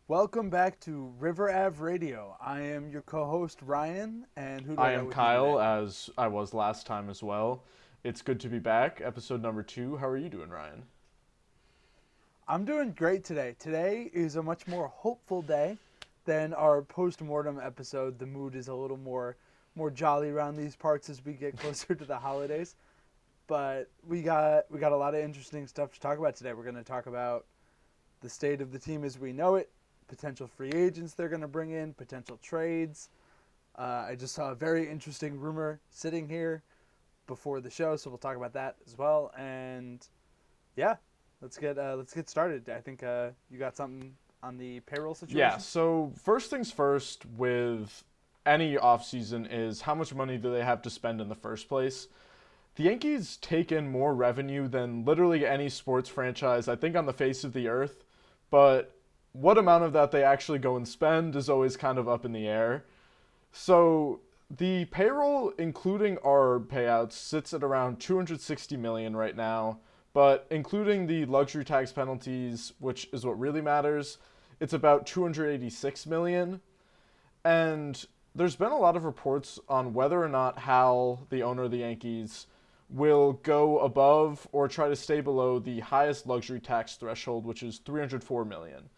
Welcome back to River Ave Radio. I am your co-host Ryan, and who do I I got am with me today? Kyle, as I was last time as well. It's good to be back. Episode number 2. How are you doing, Ryan? I'm doing great today. Today is a much more hopeful day than our post-mortem episode. The mood is a little more jolly around these parts as we get closer to the holidays. But we got a lot of interesting stuff to talk about today. We're going to talk about the state of the team as we know it, potential free agents they're going to bring in, potential trades. I just saw a very interesting rumor sitting here before the show, so we'll talk about that as well. And yeah, let's get started. I think you got something on the payroll Yeah, situation. so first things first with any offseason is how much money do they have to spend in the first place? The Yankees take in more revenue than literally any sports franchise, I think, on the face of the earth. But what amount of that they actually go and spend is always kind of up in the air. So the payroll, including our payouts, sits at around 260 million right now, but including the luxury tax penalties, which is what really matters, it's about 286 million. And there's been a lot of reports on whether or not Hal, the owner of the Yankees, will go above or try to stay below the highest luxury tax threshold, which is 304 million.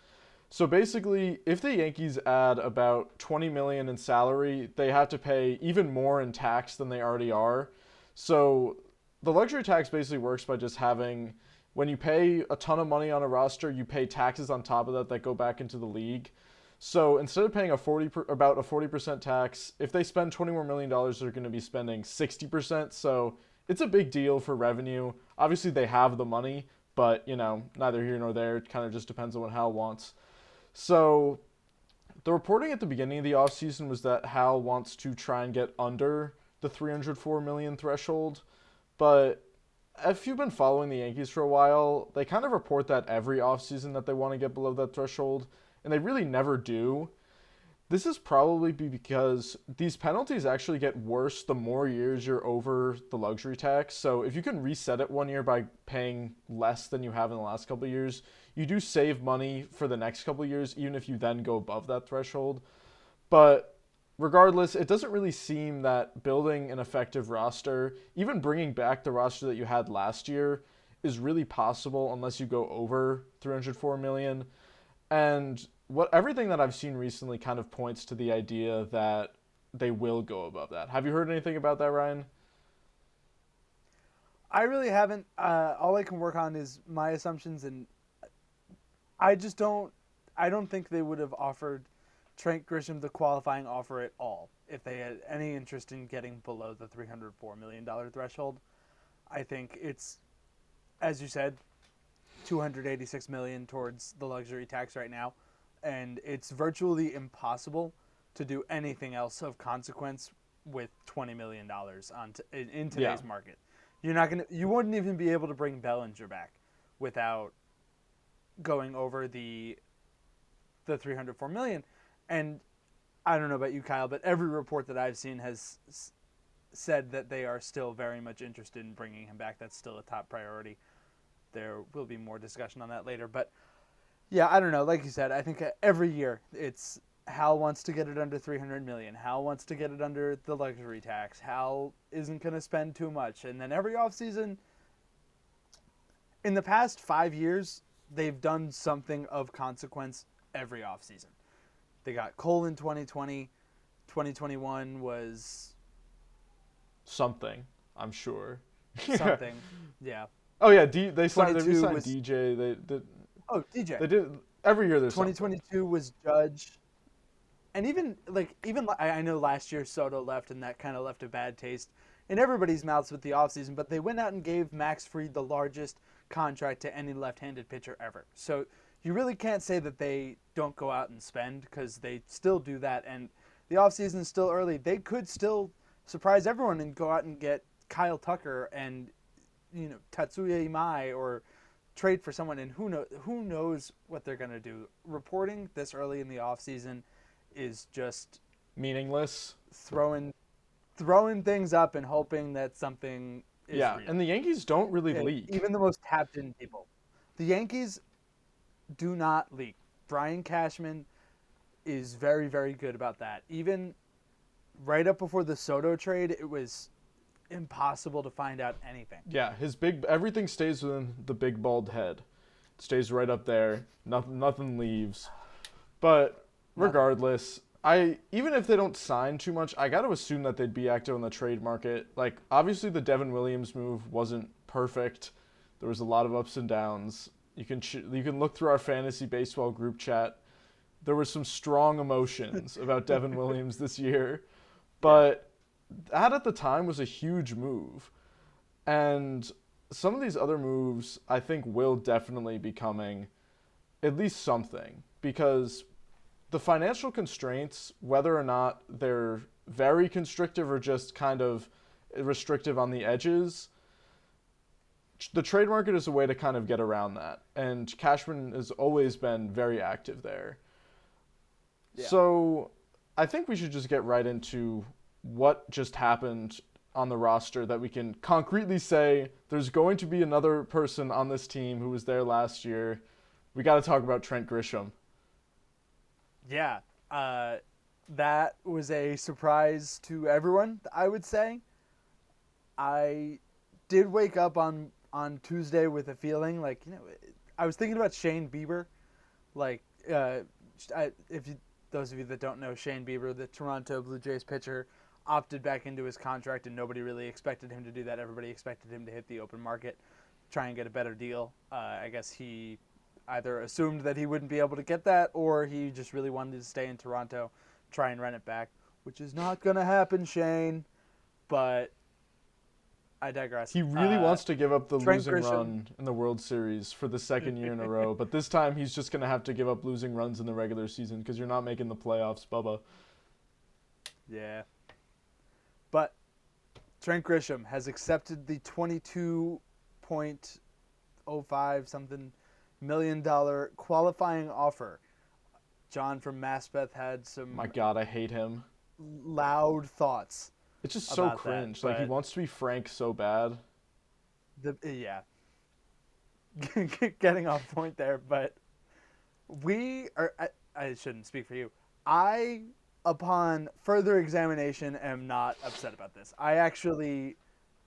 So basically, if the Yankees add about 20 million in salary, they have to pay even more in tax than they already are. So the luxury tax basically works by just having when you pay a ton of money on a roster, you pay taxes on top of that go back into the league. So instead of paying about a 40% tax, if they spend $20 more million, they're going to be spending 60%. So it's a big deal for revenue. Obviously, they have the money, but neither here nor there. It kind of just depends on what Hal wants. So the reporting at the beginning of the offseason was that Hal wants to try and get under the 304 million threshold, but if you've been following the Yankees for a while, they kind of report that every offseason that they want to get below that threshold, and they really never do. This is probably because these penalties actually get worse the more years you're over the luxury tax. So if you can reset it one year by paying less than you have in the last couple of years, you do save money for the next couple of years, even if you then go above that threshold. But regardless, it doesn't really seem that building an effective roster, even bringing back the roster that you had last year, is really possible unless you go over 304 million. And what everything that I've seen recently kind of points to the idea that they will go above that. Have you heard anything about that, Ryan? I really haven't. All I can work on is my assumptions, and I just don't. I don't think they would have offered Trent Grisham the qualifying offer at all if they had any interest in getting below the $304 million threshold. I think it's, as you said, 286 million towards the luxury tax right now, and it's virtually impossible to do anything else of consequence with $20 million in Yeah. today's market. You wouldn't even be able to bring Bellinger back without going over the 304 million. And I don't know about you, Kyle, but every report that I've seen has said that they are still very much interested in bringing him back. That's still a top priority. There will be more discussion on that later, but yeah, I don't know. Like you said, I think every year it's Hal wants to get it under 300 million. Hal wants to get it under the luxury tax. Hal isn't going to spend too much, and then every offseason in the past 5 years, they've done something of consequence every offseason. They got Cole in 2020. 2021 was Something, I'm sure. something. Yeah. Oh yeah, they 22 re-signed was DJ. DJ. They did every year. There's something. 2022 was Judge. And even I know last year Soto left, and that kind of left a bad taste in everybody's mouths with the offseason, but they went out and gave Max Fried the largest contract to any left-handed pitcher ever. So you really can't say that they don't go out and spend, because they still do that, and the offseason is still early. They could still surprise everyone and go out and get Kyle Tucker and Tatsuya Imai, or trade for someone, and who knows what they're going to do. Reporting this early in the offseason is just Meaningless. throwing things up and hoping that something is Yeah, real. and the Yankees don't really And leak. even the most tapped in people. The Yankees do not leak. Brian Cashman is very, very good about that. Even right up before the Soto trade, it was impossible to find out anything. Yeah, everything stays within the big bald head. It stays right up there. Nothing leaves. But regardless, even if they don't sign too much, I got to assume that they'd be active on the trade market. Like, obviously the Devin Williams move wasn't perfect. There was a lot of ups and downs. You can look through our fantasy baseball group chat. There were some strong emotions about Devin Williams this year, but that at the time was a huge move. And some of these other moves I think will definitely be coming, at least something, because the financial constraints, whether or not they're very constrictive or just kind of restrictive on the edges, the trade market is a way to kind of get around that. And Cashman has always been very active there. Yeah. So I think we should just get right into what just happened on the roster that we can concretely say there's going to be another person on this team who was there last year. We got to talk about Trent Grisham. Yeah, that was a surprise to everyone, I would say. I did wake up on Tuesday with a feeling like, I was thinking about Shane Bieber. Like, those of you that don't know, Shane Bieber, the Toronto Blue Jays pitcher, opted back into his contract, and nobody really expected him to do that. Everybody expected him to hit the open market, try and get a better deal. I guess he either assumed that he wouldn't be able to get that, or he just really wanted to stay in Toronto, try and run it back, which is not going to happen, Shane. But I digress. He really wants to give up the Trent losing Grisham run in the World Series for the second year in a row, but this time he's just going to have to give up losing runs in the regular season because you're not making the playoffs, Bubba. Yeah. But Trent Grisham has accepted the $22.05 something $1 million qualifying offer. John from Maspeth had some My God, I hate him. loud thoughts. It's just so cringe. Like, he wants to be Frank so bad. Yeah. Getting off point there, but I shouldn't speak for you. Upon further examination, am not upset about this. I actually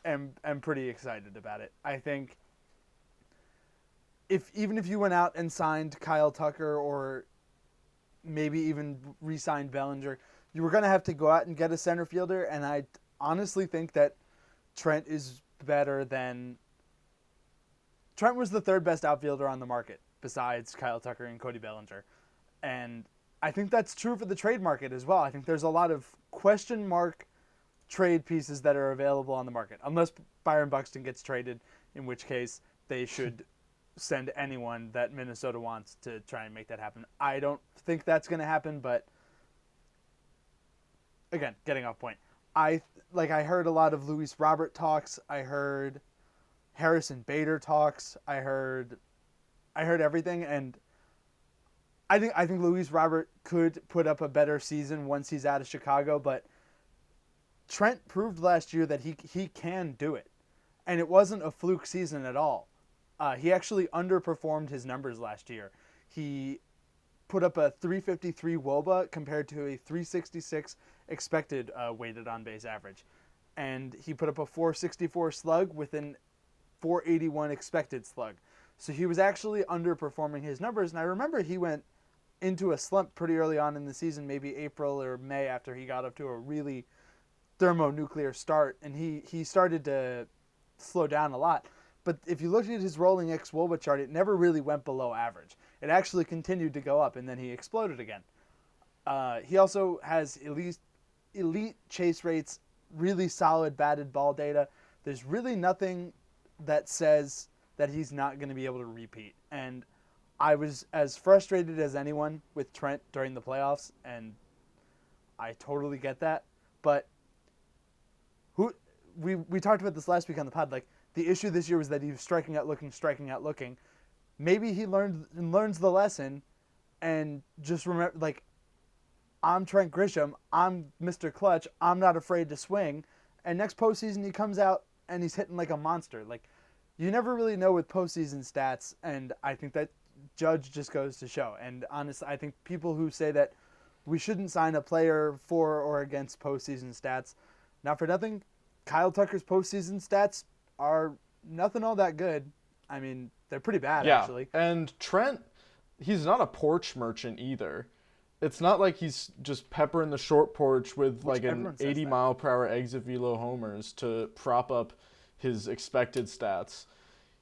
am pretty excited about it. I think even if you went out and signed Kyle Tucker or maybe even re-signed Bellinger, you were going to have to go out and get a center fielder, and I honestly think that Trent is better than... Trent was the third best outfielder on the market besides Kyle Tucker and Cody Bellinger. And I think that's true for the trade market as well. I think there's a lot of question mark trade pieces that are available on the market, unless Byron Buxton gets traded, in which case they should send anyone that Minnesota wants to try and make that happen. I don't think that's going to happen, but again, getting off point. I heard a lot of Luis Robert talks. I heard Harrison Bader talks. I heard everything, and I think Luis Robert could put up a better season once he's out of Chicago, but Trent proved last year that he can do it, and it wasn't a fluke season at all. He actually underperformed his numbers last year. He put up a 353 WOBA compared to a 366 expected weighted on base average, and he put up a 464 slug with an 481 expected slug. So he was actually underperforming his numbers, and I remember he went into a slump pretty early on in the season, maybe April or May, after he got up to a really thermonuclear start, and he started to slow down a lot. But if you looked at his rolling xWOBA chart, it never really went below average. It actually continued to go up, and then he exploded again. He also has elite chase rates, really solid batted ball data. There's really nothing that says that he's not going to be able to repeat. And I was as frustrated as anyone with Trent during the playoffs, and I totally get that. But we talked about this last week on the pod. Like, the issue this year was that he was striking out looking. Maybe he learns the lesson, and just remember, like, I'm Trent Grisham. I'm Mr. Clutch. I'm not afraid to swing. And next postseason, he comes out and he's hitting like a monster. Like, you never really know with postseason stats, and I think that Judge just goes to show. And honestly, I think people who say that we shouldn't sign a player for or against postseason stats, not for nothing, Kyle Tucker's postseason stats are nothing all that good. I mean, they're pretty bad, Yeah, actually. and Trent, he's not a porch merchant either. It's not like he's just peppering the short porch with Which like an everyone says 80 that. mile per hour exit velo homers to prop up his expected stats.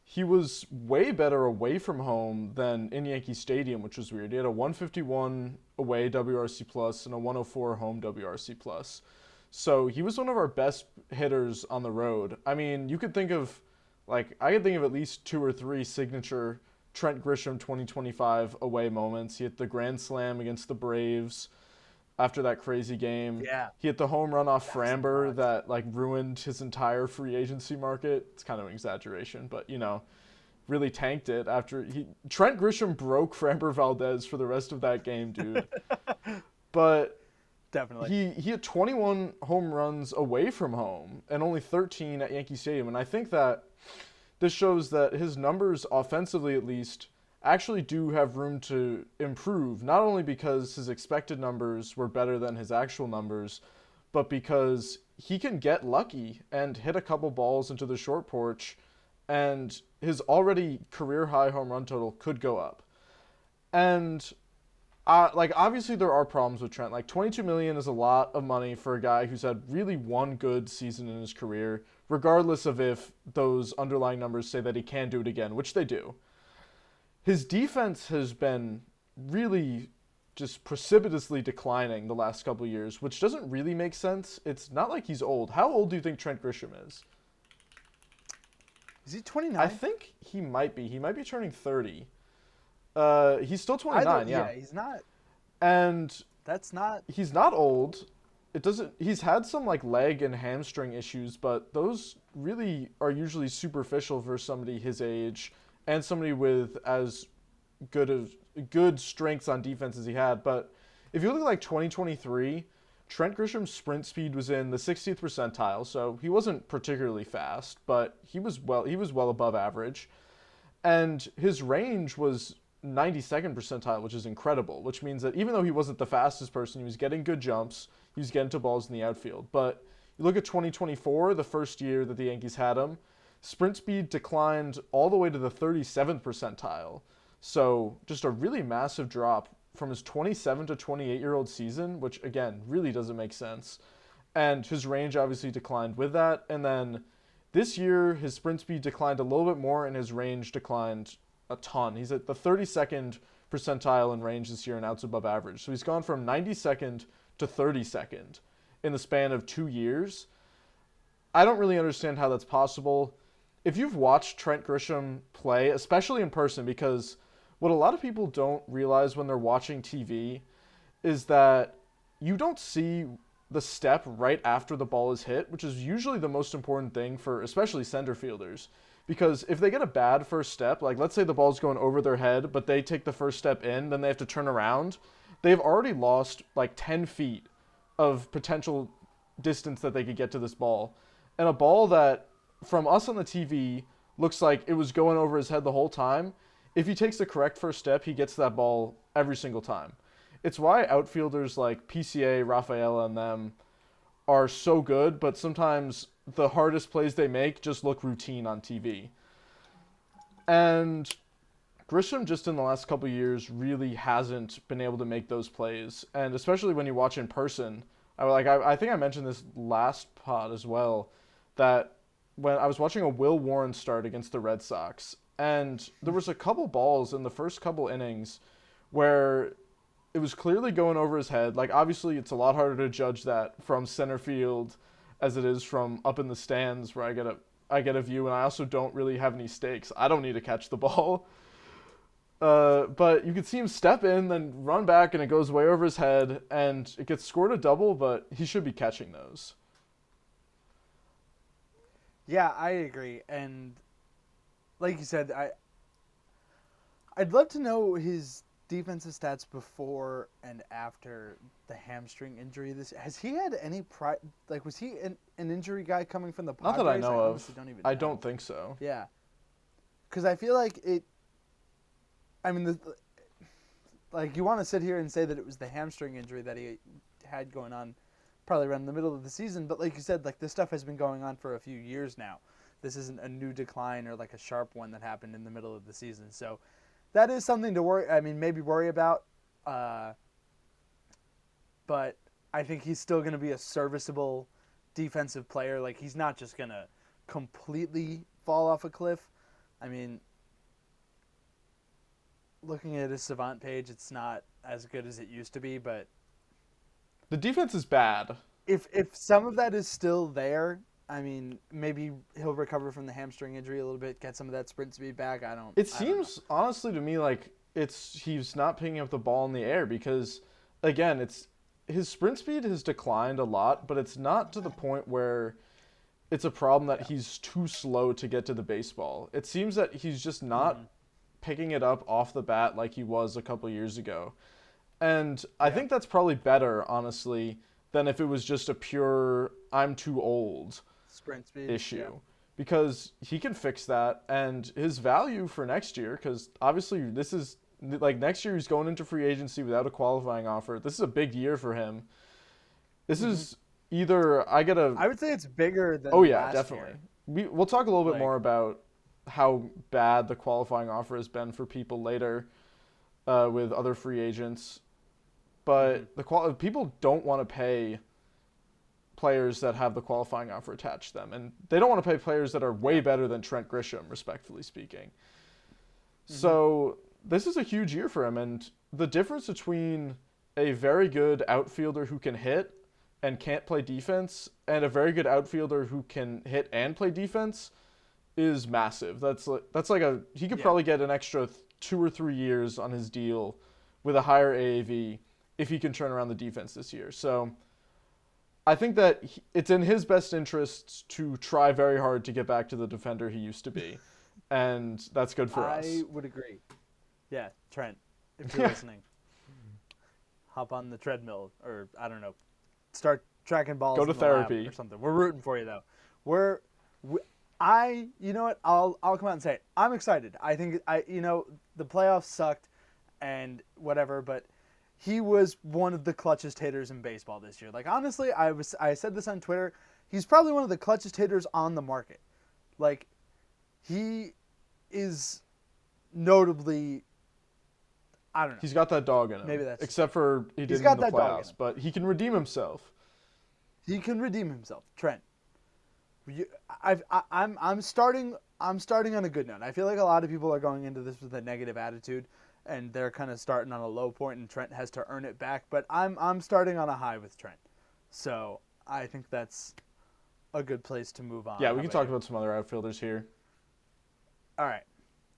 He was way better away from home than in Yankee Stadium, which was weird. He had a 151 away WRC plus and a 104 home WRC plus. So he was one of our best hitters on the road. I mean, you could think of, like, I could think of at least 2 or 3 signature Trent Grisham 2025 away moments. He hit the grand slam against the Braves after that crazy game. Yeah. He hit the home run off That was Framber nuts. that like ruined his entire free agency market. It's kind of an exaggeration, but really tanked it after Trent Grisham broke Framber Valdez for the rest of that game, dude. But Definitely. he had 21 home runs away from home and only 13 at Yankee Stadium, and I think that this shows that his numbers, offensively at least, actually do have room to improve, not only because his expected numbers were better than his actual numbers, but because he can get lucky and hit a couple balls into the short porch, and his already career high home run total could go up. And like obviously there are problems with Trent. Like 22 million is a lot of money for a guy who's had really one good season in his career, regardless of if those underlying numbers say that he can do it again, which they do. His defense has been really just precipitously declining the last couple of years, which doesn't really make sense. It's not like he's old. How old do you think Trent Grisham is? Is he 29? I think he might be. He might be turning 30. He's still 29, yeah. He's not. And That's not. he's not old. It doesn't. He's had some like leg and hamstring issues, but those really are usually superficial for somebody his age and somebody with as good strengths on defense as he had. But if you look at like 2023, Trent Grisham's sprint speed was in the 60th percentile, so he wasn't particularly fast, but he was well above average, and his range was 92nd percentile, which is incredible, which means that even though he wasn't the fastest person, he was getting good jumps, he was getting to balls in the outfield. But you look at 2024, the first year that the Yankees had him, sprint speed declined all the way to the 37th percentile. So just a really massive drop from his 27 to 28-year-old season, which again really doesn't make sense. And his range obviously declined with that. And then this year, his sprint speed declined a little bit more and his range declined a ton. He's at the 32nd percentile in range this year and outs above average. So he's gone from 92nd to 32nd in the span of 2 years. I don't really understand how that's possible. If you've watched Trent Grisham play, especially in person, because what a lot of people don't realize when they're watching TV is that you don't see the step right after the ball is hit, which is usually the most important thing for especially center fielders. Because if they get a bad first step, like let's say the ball's going over their head, but they take the first step in, then they have to turn around, they've already lost like 10 feet of potential distance that they could get to this ball. And a ball that, from us on the TV, looks like it was going over his head the whole time, if he takes the correct first step, he gets that ball every single time. It's why outfielders like PCA, Rafaela, and them are so good, but sometimes the hardest plays they make just look routine on TV. And Grisham just in the last couple of years really hasn't been able to make those plays. And especially when you watch in person, I think I mentioned this last pod as well, that when I was watching a Will Warren start against the Red Sox, and there was a couple balls in the first couple innings where it was clearly going over his head. Like, obviously, it's a lot harder to judge that from center field as it is from up in the stands where I get a view, and I also don't really have any stakes. I don't need to catch the ball. But you could see him step in, then run back, and it goes way over his head, and it gets scored a double, but he should be catching those. Yeah, I agree. And like you said, I'd love to know his defensive stats before and after the hamstring injury. Has he had any was he an injury guy coming from the Padres? Not that I know of. Don't even I know. don't think so. Yeah, because I feel like I mean, like you want to sit here and say that it was the hamstring injury that he had going on probably around the middle of the season, but like you said, like this stuff has been going on for a few years now. This isn't a new decline or like a sharp one that happened in the middle of the season. So that is something to worry. I mean, maybe worry about. But I think he's still going to be a serviceable defensive player. Like he's not just going to completely fall off a cliff. I mean, looking at his Savant page, it's not as good as it used to be, but The defense is bad. if some of that is still there, I mean, maybe he'll recover from the hamstring injury a little bit, get some of that sprint speed back. It seems honestly to me like he's not picking up the ball in the air because again, it's his sprint speed has declined a lot, but it's not to the point where it's a problem that he's too slow to get to the baseball. It seems that he's just not picking it up off the bat like he was a couple years ago. And I think that's probably better, honestly, than if it was just a pure I'm too old sprint speed issue. Yeah. Because he can fix that, and his value for next year, because obviously this is like next year he's going into free agency without a qualifying offer. This is a big year for him. This is either I would say it's bigger than last definitely. Year. We'll talk a little bit more about how bad the qualifying offer has been for people later with other free agents. But people don't want to pay players that have the qualifying offer attached to them. And they don't want to pay players that are way better than Trent Grisham, respectfully speaking. So this is a huge year for him. And the difference between a very good outfielder who can hit and can't play defense and a very good outfielder who can hit and play defense is massive. He could probably get an extra 2 or 3 years on his deal with a higher AAV if he can turn around the defense this year. So I think that it's in his best interests to try very hard to get back to the defender he used to be. And that's good for us. I would agree. Yeah, Trent, if you're listening, hop on the treadmill or, I don't know, start tracking balls. Go to therapy or something. We're rooting for you, though. You know what? I'll come out and say it. I'm excited. I think, the playoffs sucked and whatever, but he was one of the clutchest hitters in baseball this year. Like, honestly, I said this on Twitter. He's probably one of the clutchest hitters on the market. Like, he is notably, I don't know. He's got that dog in him. Maybe that's except for he didn't in the playoffs, but he can redeem himself. He can redeem himself, Trent. I'm starting on a good note. I feel like a lot of people are going into this with a negative attitude, and they're kind of starting on a low point, and Trent has to earn it back. But I'm starting on a high with Trent, so I think that's a good place to move on. Yeah, we can talk about some other outfielders here. All right,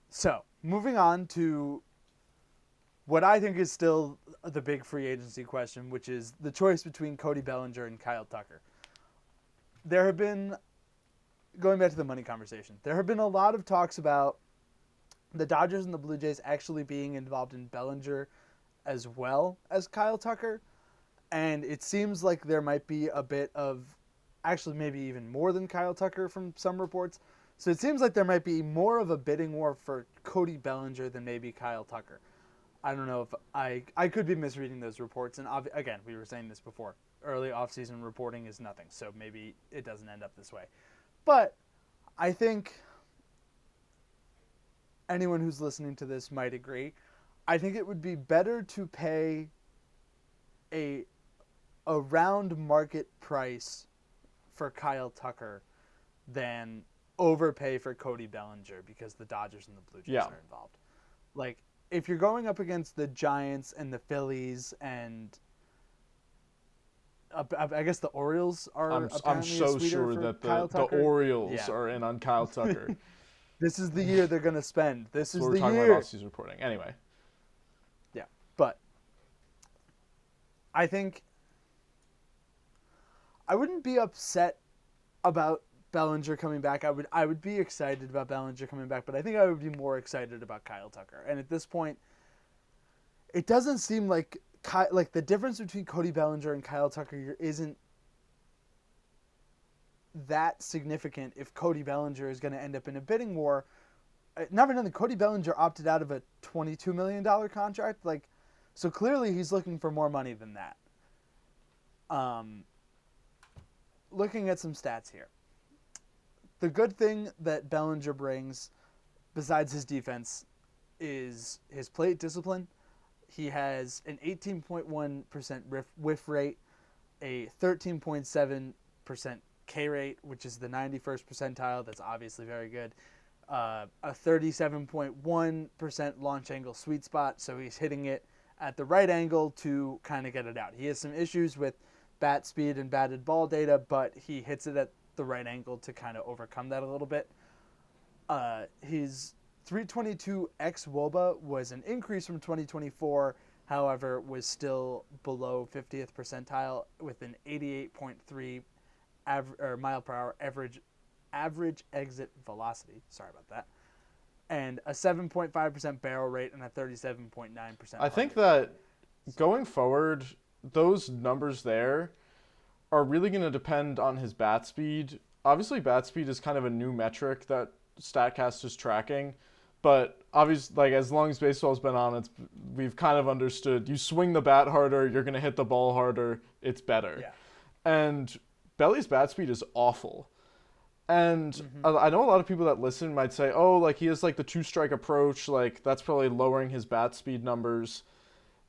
so moving on to what I think is still the big free agency question, which is the choice between Cody Bellinger and Kyle Tucker. There have been, going back to the money conversation, there have been a lot of talks about the Dodgers and the Blue Jays actually being involved in Bellinger as well as Kyle Tucker. And it seems like there might be a bit of, actually maybe even more than Kyle Tucker from some reports. So it seems like there might be more of a bidding war for Cody Bellinger than maybe Kyle Tucker. I don't know if I could be misreading those reports. And again, we were saying this before. Early offseason reporting is nothing. So maybe it doesn't end up this way. But I think anyone who's listening to this might agree. I think it would be better to pay a around market price for Kyle Tucker than overpay for Cody Bellinger because the Dodgers and the Blue Jays are involved. Like, if you're going up against the Giants and the Phillies and I guess the Orioles are I'm so sure that the Orioles are in on Kyle Tucker. This is the year they're going to spend. This is the year. We're talking about off-season reporting. Anyway. Yeah, but I think I wouldn't be upset about Bellinger coming back. I would be excited about Bellinger coming back, but I think I would be more excited about Kyle Tucker. And at this point, it doesn't seem like the difference between Cody Bellinger and Kyle Tucker isn't that significant if Cody Bellinger is going to end up in a bidding war not for nothing, Cody Bellinger opted out of a $22 million contract. Like, so clearly he's looking for more money than that. Looking at some stats here. The good thing that Bellinger brings, besides his defense, is his plate discipline. He has an 18.1% whiff rate, a 13.7% K rate, which is the 91st percentile. That's obviously very good. A 37.1% launch angle sweet spot, so he's hitting it at the right angle to kind of get it out. He has some issues with bat speed and batted ball data, but he hits it at the right angle to kind of overcome that a little bit. His 322 xwOBA was an increase from 2024, however, was still below 50th percentile with an 88.3 mile per hour average exit velocity. Sorry about that. And a 7.5% barrel rate and a 37.9%. I think that going forward, those numbers there are really going to depend on his bat speed. Obviously, bat speed is kind of a new metric that StatCast is tracking, but obviously, like, as long as baseball's been on, we've kind of understood you swing the bat harder, you're going to hit the ball harder, it's better. Yeah. And Belly's bat speed is awful. And I know a lot of people that listen might say, oh, like, he has, like, the two-strike approach, like, that's probably lowering his bat speed numbers.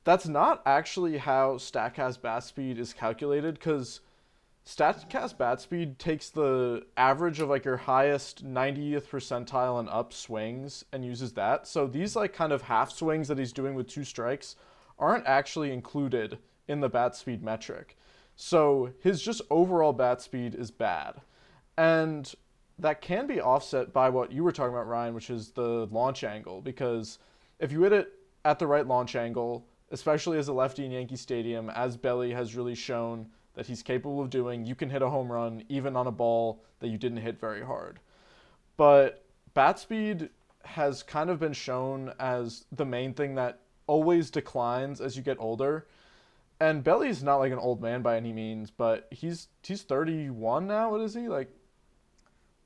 That's not actually how StatCast bat speed is calculated, because StatCast bat speed takes the average of, like, your highest 90th percentile and up swings and uses that. So these, like, kind of half swings that he's doing with two strikes aren't actually included in the bat speed metric. So his just overall bat speed is bad. And that can be offset by what you were talking about, Ryan, which is the launch angle. Because if you hit it at the right launch angle, especially as a lefty in Yankee Stadium, as Belly has really shown that he's capable of doing, you can hit a home run even on a ball that you didn't hit very hard. But bat speed has kind of been shown as the main thing that always declines as you get older. And Belly's not like an old man by any means, but he's 31 now. What is he? Like,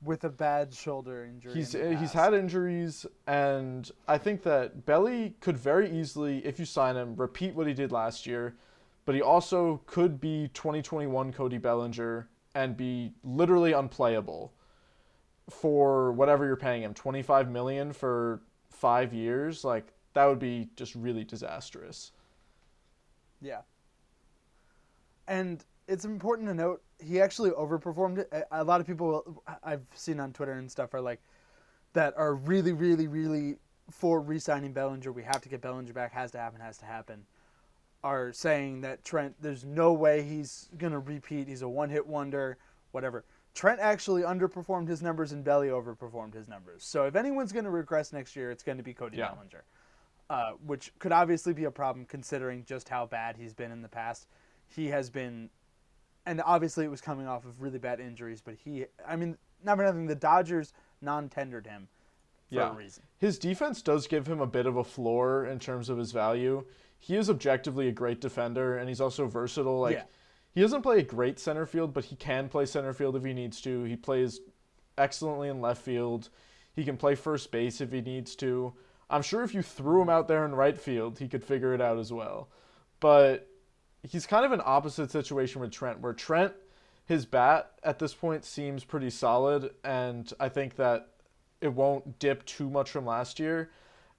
with a bad shoulder injury. He's had injuries, and I think that Belly could very easily, if you sign him, repeat what he did last year, but he also could be 2021 Cody Bellinger and be literally unplayable for whatever you're paying him. $25 million for 5 years, like, that would be just really disastrous. Yeah. And it's important to note, he actually overperformed it. A lot of people I've seen on Twitter and stuff are like, that are really, really, really for re-signing Bellinger. We have to get Bellinger back. Has to happen. Are saying that Trent, there's no way he's going to repeat. He's a one-hit wonder, whatever. Trent actually underperformed his numbers and Belly overperformed his numbers. So if anyone's going to regress next year, it's going to be Cody Bellinger, which could obviously be a problem considering just how bad he's been in the past. He has been, and obviously it was coming off of really bad injuries, but not for nothing, the Dodgers non-tendered him for a reason. His defense does give him a bit of a floor in terms of his value. He is objectively a great defender, and he's also versatile. He doesn't play a great center field, but he can play center field if he needs to. He plays excellently in left field. He can play first base if he needs to. I'm sure if you threw him out there in right field, he could figure it out as well. But he's kind of an opposite situation with Trent, where Trent, his bat at this point seems pretty solid, and I think that it won't dip too much from last year.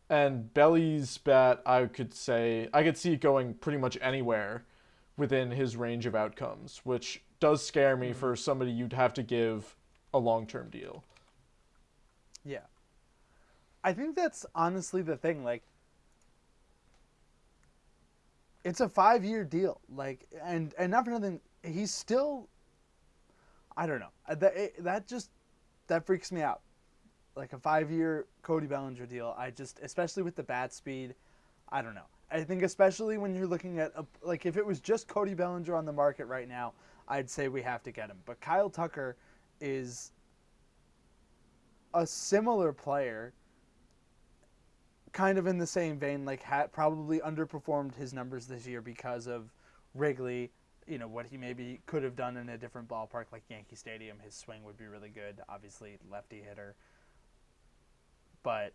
And Belly's bat, I could see it going pretty much anywhere within his range of outcomes, which does scare me for somebody you'd have to give a long-term deal. Yeah. I think that's honestly the thing. Like, it's a 5-year deal. Like, and not for nothing, he's still, I don't know. That freaks me out. Like a 5-year Cody Bellinger deal. Especially with the bat speed, I don't know. I think especially when you're looking at, if it was just Cody Bellinger on the market right now, I'd say we have to get him. But Kyle Tucker is a similar player, kind of in the same vein, probably underperformed his numbers this year because of Wrigley, what he maybe could have done in a different ballpark like Yankee Stadium. His swing would be really good, obviously lefty hitter. But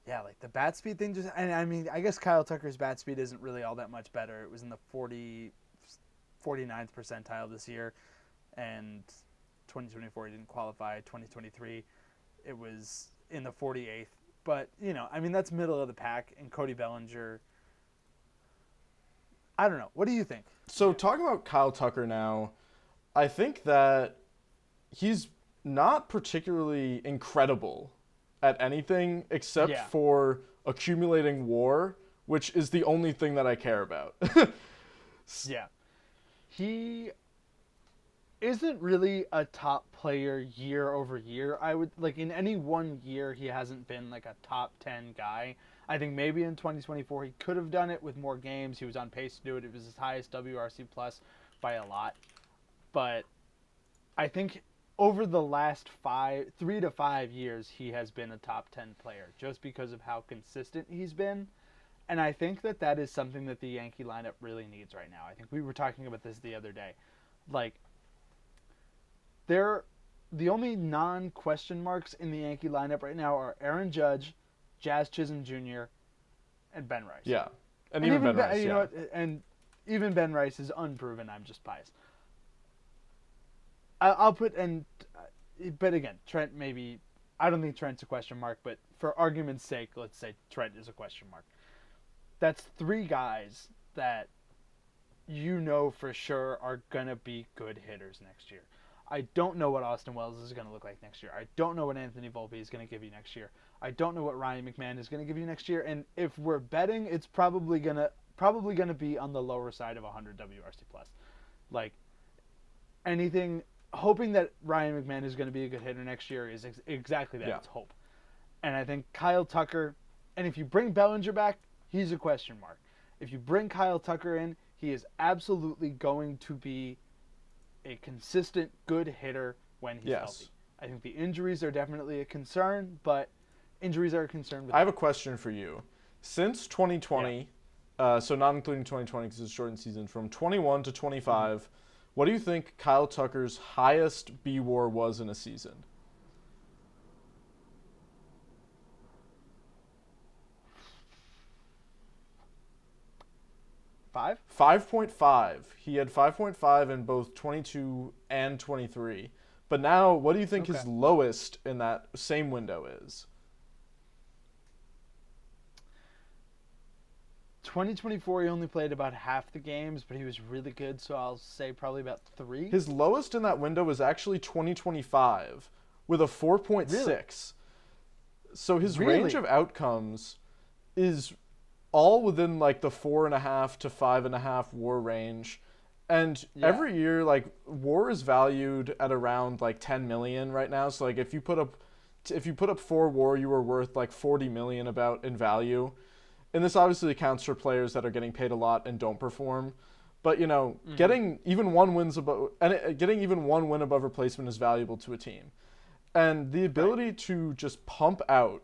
yeah, like the bat speed thing just, and I mean, I guess Kyle Tucker's bat speed isn't really all that much better. It was in the 49th percentile this year, and 2024 he didn't qualify. 2023 it was in the 48th. But, I mean, that's middle of the pack, and Cody Bellinger, I don't know. What do you think? So talking about Kyle Tucker now, I think that he's not particularly incredible at anything except for accumulating WAR, which is the only thing that I care about. Yeah. He isn't really a top player year over year. I would, like, in any one year he hasn't been like a top 10 guy. I think maybe in 2024 he could have done it with more games. He was on pace to do it. It was his highest WRC plus by a lot. But I think over the last 3 to 5 years, he has been a top 10 player just because of how consistent he's been. And I think that is something that the Yankee lineup really needs right now. I think we were talking about this the other day. Like, the only non-question marks in the Yankee lineup right now are Aaron Judge, Jazz Chisholm Jr., and Ben Rice. Yeah. And even Ben Rice, you know what, and even Ben Rice is unproven. I'm just biased. I'll put, but again, Trent maybe, I don't think Trent's a question mark, but for argument's sake, let's say Trent is a question mark. That's 3 guys that for sure are going to be good hitters next year. I don't know what Austin Wells is going to look like next year. I don't know what Anthony Volpe is going to give you next year. I don't know what Ryan McMahon is going to give you next year. And if we're betting, it's probably going to be on the lower side of 100 WRC plus. Like, anything, hoping that Ryan McMahon is going to be a good hitter next year is exactly that. Yeah. It's hope. And I think Kyle Tucker, and if you bring Bellinger back, he's a question mark. If you bring Kyle Tucker in, he is absolutely going to be a consistent, good hitter when he's healthy. I think the injuries are definitely a concern, but injuries are a concern. I have a question for you. Since 2020, so not including 2020 because it's a shortened season, from 21 to 25, what do you think Kyle Tucker's highest B-WAR was in a season? 5.5. He had 5.5 in both 22 and 23. But now, what do you think his lowest in that same window is? 2024, he only played about half the games, but he was really good, so I'll say probably about 3. His lowest in that window was actually 2025 with a 4.6. Really? So his range of outcomes is all within like the 4.5 to 5.5 WAR range. And every year, like, WAR is valued at around like 10 million right now. So like if you put up 4 WAR, you were worth like 40 million about in value. And this obviously accounts for players that are getting paid a lot and don't perform. But getting even one win above replacement is valuable to a team. And the ability to just pump out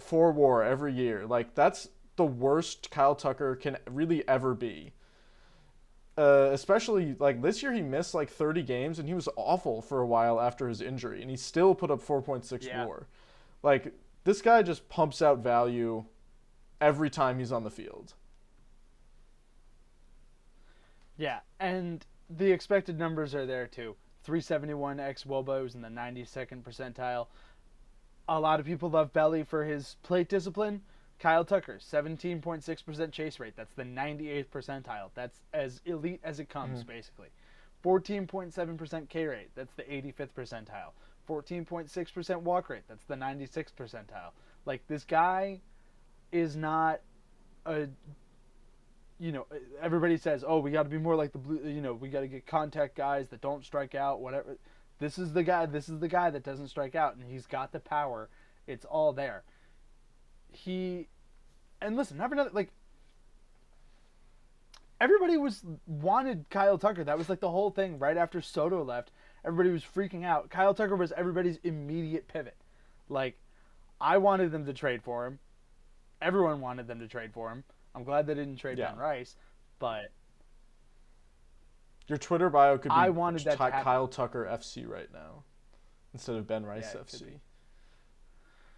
4 WAR every year, like, that's the worst Kyle Tucker can really ever be. Especially like this year, he missed like 30 games and he was awful for a while after his injury, and he still put up 4.6 WAR. Like, this guy just pumps out value every time he's on the field. Yeah, and the expected numbers are there too. 371 ex-Woba was in the 92nd percentile. A lot of people love Belly for his plate discipline. Kyle Tucker, 17.6% chase rate. That's the 98th percentile. That's as elite as it comes, basically. 14.7% K rate. That's the 85th percentile. 14.6% walk rate. That's the 96th percentile. Like, this guy is not a, everybody says, oh, we got to be more like the blue, we got to get contact guys that don't strike out, whatever. This is the guy that doesn't strike out, and he's got the power. It's all there. And listen, everybody wanted Kyle Tucker. That was like the whole thing right after Soto left. Everybody was freaking out. Kyle Tucker was everybody's immediate pivot. Like, I wanted them to trade for him. Everyone wanted them to trade for him. I'm glad they didn't trade Ben Rice, but your Twitter bio could be I wanted that Kyle Tucker FC right now. instead of Ben Rice Yeah, it FC. could be.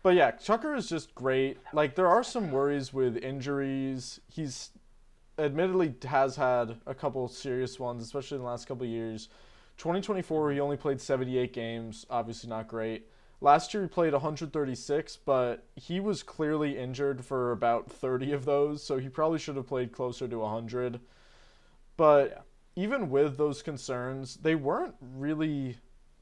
But yeah, Tucker is just great. Like, there are some worries with injuries. He's admittedly has had a couple serious ones, especially in the last couple of years. 2024, he only played 78 games. Obviously not great. Last year he played 136, but he was clearly injured for about 30 of those, so he probably should have played closer to 100. But even with those concerns, they weren't really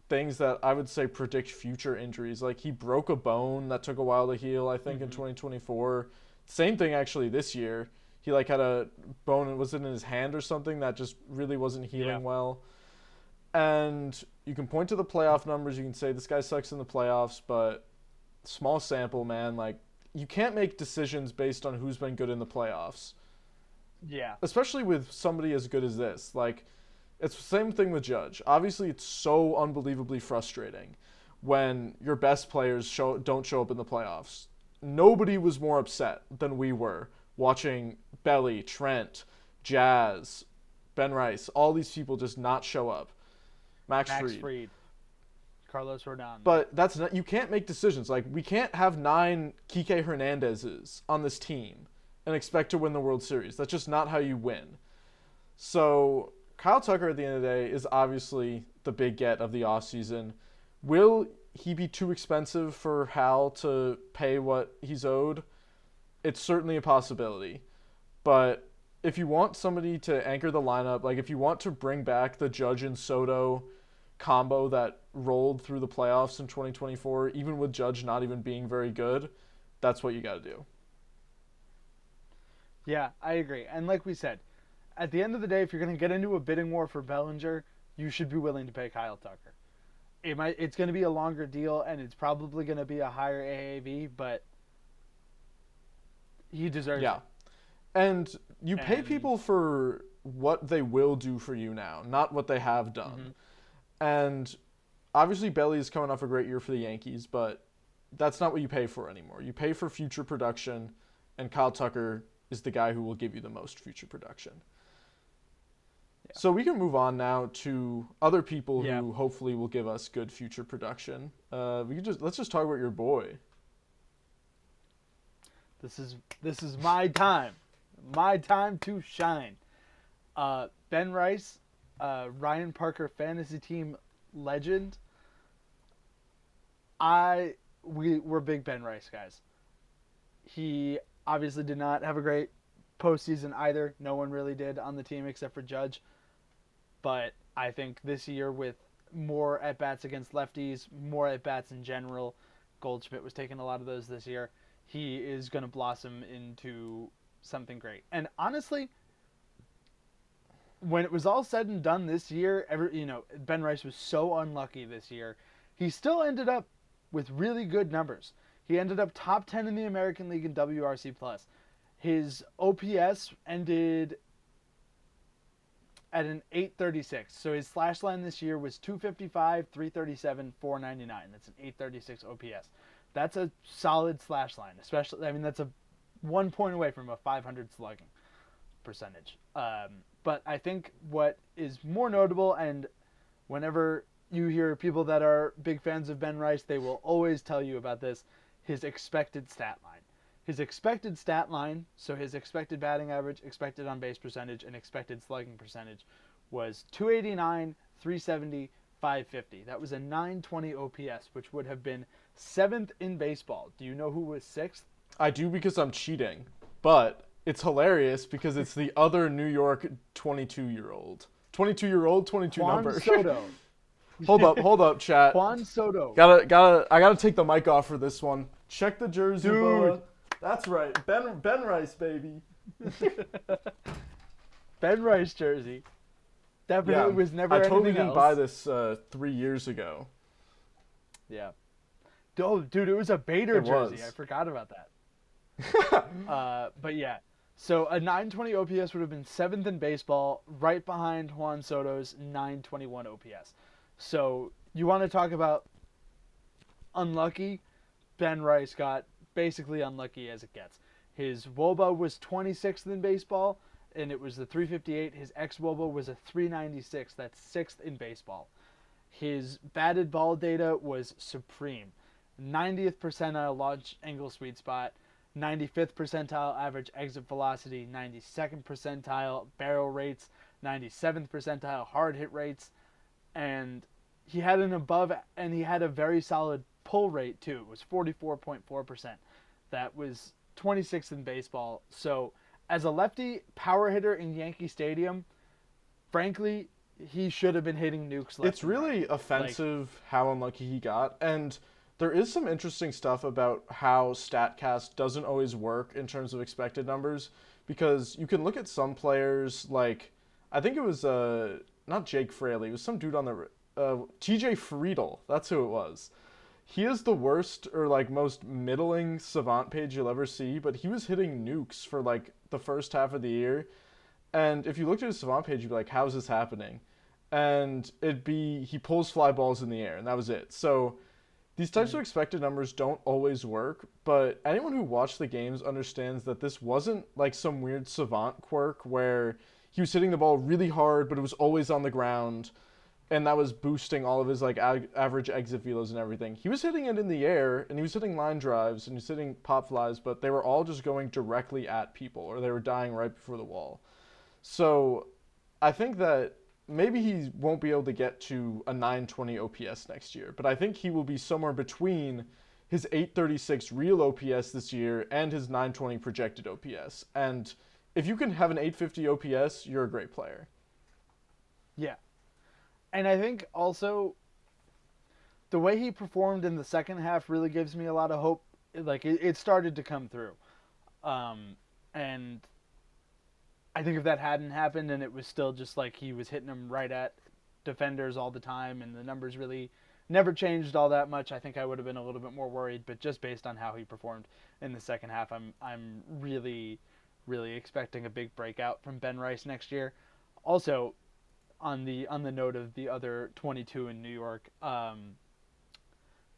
things that I would say predict future injuries. Like, he broke a bone that took a while to heal, I think, in 2024. Same thing actually this year. He like had a bone, was it in his hand or something, that just really wasn't healing well. And you can point to the playoff numbers. You can say this guy sucks in the playoffs, but small sample, man. Like, you can't make decisions based on who's been good in the playoffs. Yeah. Especially with somebody as good as this. Like, it's the same thing with Judge. Obviously, it's so unbelievably frustrating when your best players don't show up in the playoffs. Nobody was more upset than we were watching Belly, Trent, Jazz, Ben Rice, all these people just not show up. Max Fried. Carlos Rodon. But that's not, you can't make decisions. Like, we can't have 9 Kike Hernandezes on this team and expect to win the World Series. That's just not how you win. So Kyle Tucker at the end of the day is obviously the big get of the offseason. Will he be too expensive for Hal to pay what he's owed? It's certainly a possibility. But if you want somebody to anchor the lineup, like if you want to bring back the Judge and Soto combo that rolled through the playoffs in 2024, even with Judge not even being very good, that's what you got to do. Yeah, I agree. And like we said, at the end of the day, if you're going to get into a bidding war for Bellinger, you should be willing to pay Kyle Tucker. It's going to be a longer deal, and it's probably going to be a higher AAV, but he deserves it. And you pay people for what they will do for you now, not what they have done. And obviously Belly is coming off a great year for the Yankees, but that's not what you pay for anymore. You pay for future production, and Kyle Tucker is the guy who will give you the most future production. Yeah. So we can move on now to other people who hopefully will give us good future production. Let's just talk about your boy. This is my time. My time to shine. Ben Rice, Ryan Parker fantasy team legend. We're big Ben Rice guys. He obviously did not have a great postseason either. No one really did on the team except for Judge. But I think this year, with more at-bats against lefties, more at-bats in general, Goldschmidt was taking a lot of those this year, he is going to blossom into something great. And honestly, when it was all said and done this year, Ben Rice was so unlucky this year. He still ended up with really good numbers. He ended up top 10 in the American League in WRC+. His OPS ended at an 836. So his slash line this year was 255, 337, 499. That's an 836 OPS. That's a solid slash line, especially, that's a 1 point away from a 500 slugging percentage. But I think what is more notable, and whenever you hear people that are big fans of Ben Rice, they will always tell you about this, his expected stat line. His expected stat line, so his expected batting average, expected on-base percentage, and expected slugging percentage, was 289, 370, 550. That was a 920 OPS, which would have been 7th in baseball. Do you know who was 6th? I do, because I'm cheating. But it's hilarious because it's the other New York 22-year-old. 22-year-old, 22 Juan number. Soto. Hold up, chat. Juan Soto. I gotta take the mic off for this one. Check the jersey, dude. That's right, Ben Rice, baby. Ben Rice jersey. Definitely was never. I totally didn't else. buy this 3 years ago. Yeah. Oh, dude, it was a Bader jersey. I forgot about that. But yeah, so a 920 OPS would have been 7th in baseball, right behind Juan Soto's 921 OPS. So you want to talk about unlucky? Ben Rice got basically unlucky as it gets. His WOBA was 26th in baseball, and it was the 358. His ex-WOBA was a 396. That's 6th in baseball. His batted ball data was supreme. 90th percentile launch angle sweet spot, 95th percentile average exit velocity, 92nd percentile barrel rates, 97th percentile hard hit rates, and he had a very solid pull rate too. It was 44.4%. That was 26th in baseball. So, as a lefty power hitter in Yankee Stadium, frankly, he should have been hitting nukes left. It's really offensive how unlucky he got, and there is some interesting stuff about how StatCast doesn't always work in terms of expected numbers, because you can look at some players like, I think it was not Jake Fraley, it was some dude on the TJ Friedel, that's who it was. He is the worst or like most middling savant page you'll ever see, but he was hitting nukes for like the first half of the year. And if you looked at his savant page, you'd be like, how's this happening? And it'd be he pulls fly balls in the air, and that was it. So these types of expected numbers don't always work, but anyone who watched the games understands that this wasn't like some weird savant quirk where he was hitting the ball really hard, but it was always on the ground, and that was boosting all of his like average exit velos and everything. He was hitting it in the air, and he was hitting line drives, and he was hitting pop flies, but they were all just going directly at people, or they were dying right before the wall. So I think that maybe he won't be able to get to a 920 OPS next year, but I think he will be somewhere between his 836 real OPS this year and his 920 projected OPS. And if you can have an 850 OPS, you're a great player. Yeah. And I think also the way he performed in the second half really gives me a lot of hope. Like, it started to come through. And I think if that hadn't happened and it was still just like he was hitting them right at defenders all the time and the numbers really never changed all that much, I think I would have been a little bit more worried. But just based on how he performed in the second half, I'm really, really expecting a big breakout from Ben Rice next year. Also, on the note of the other 22 in New York,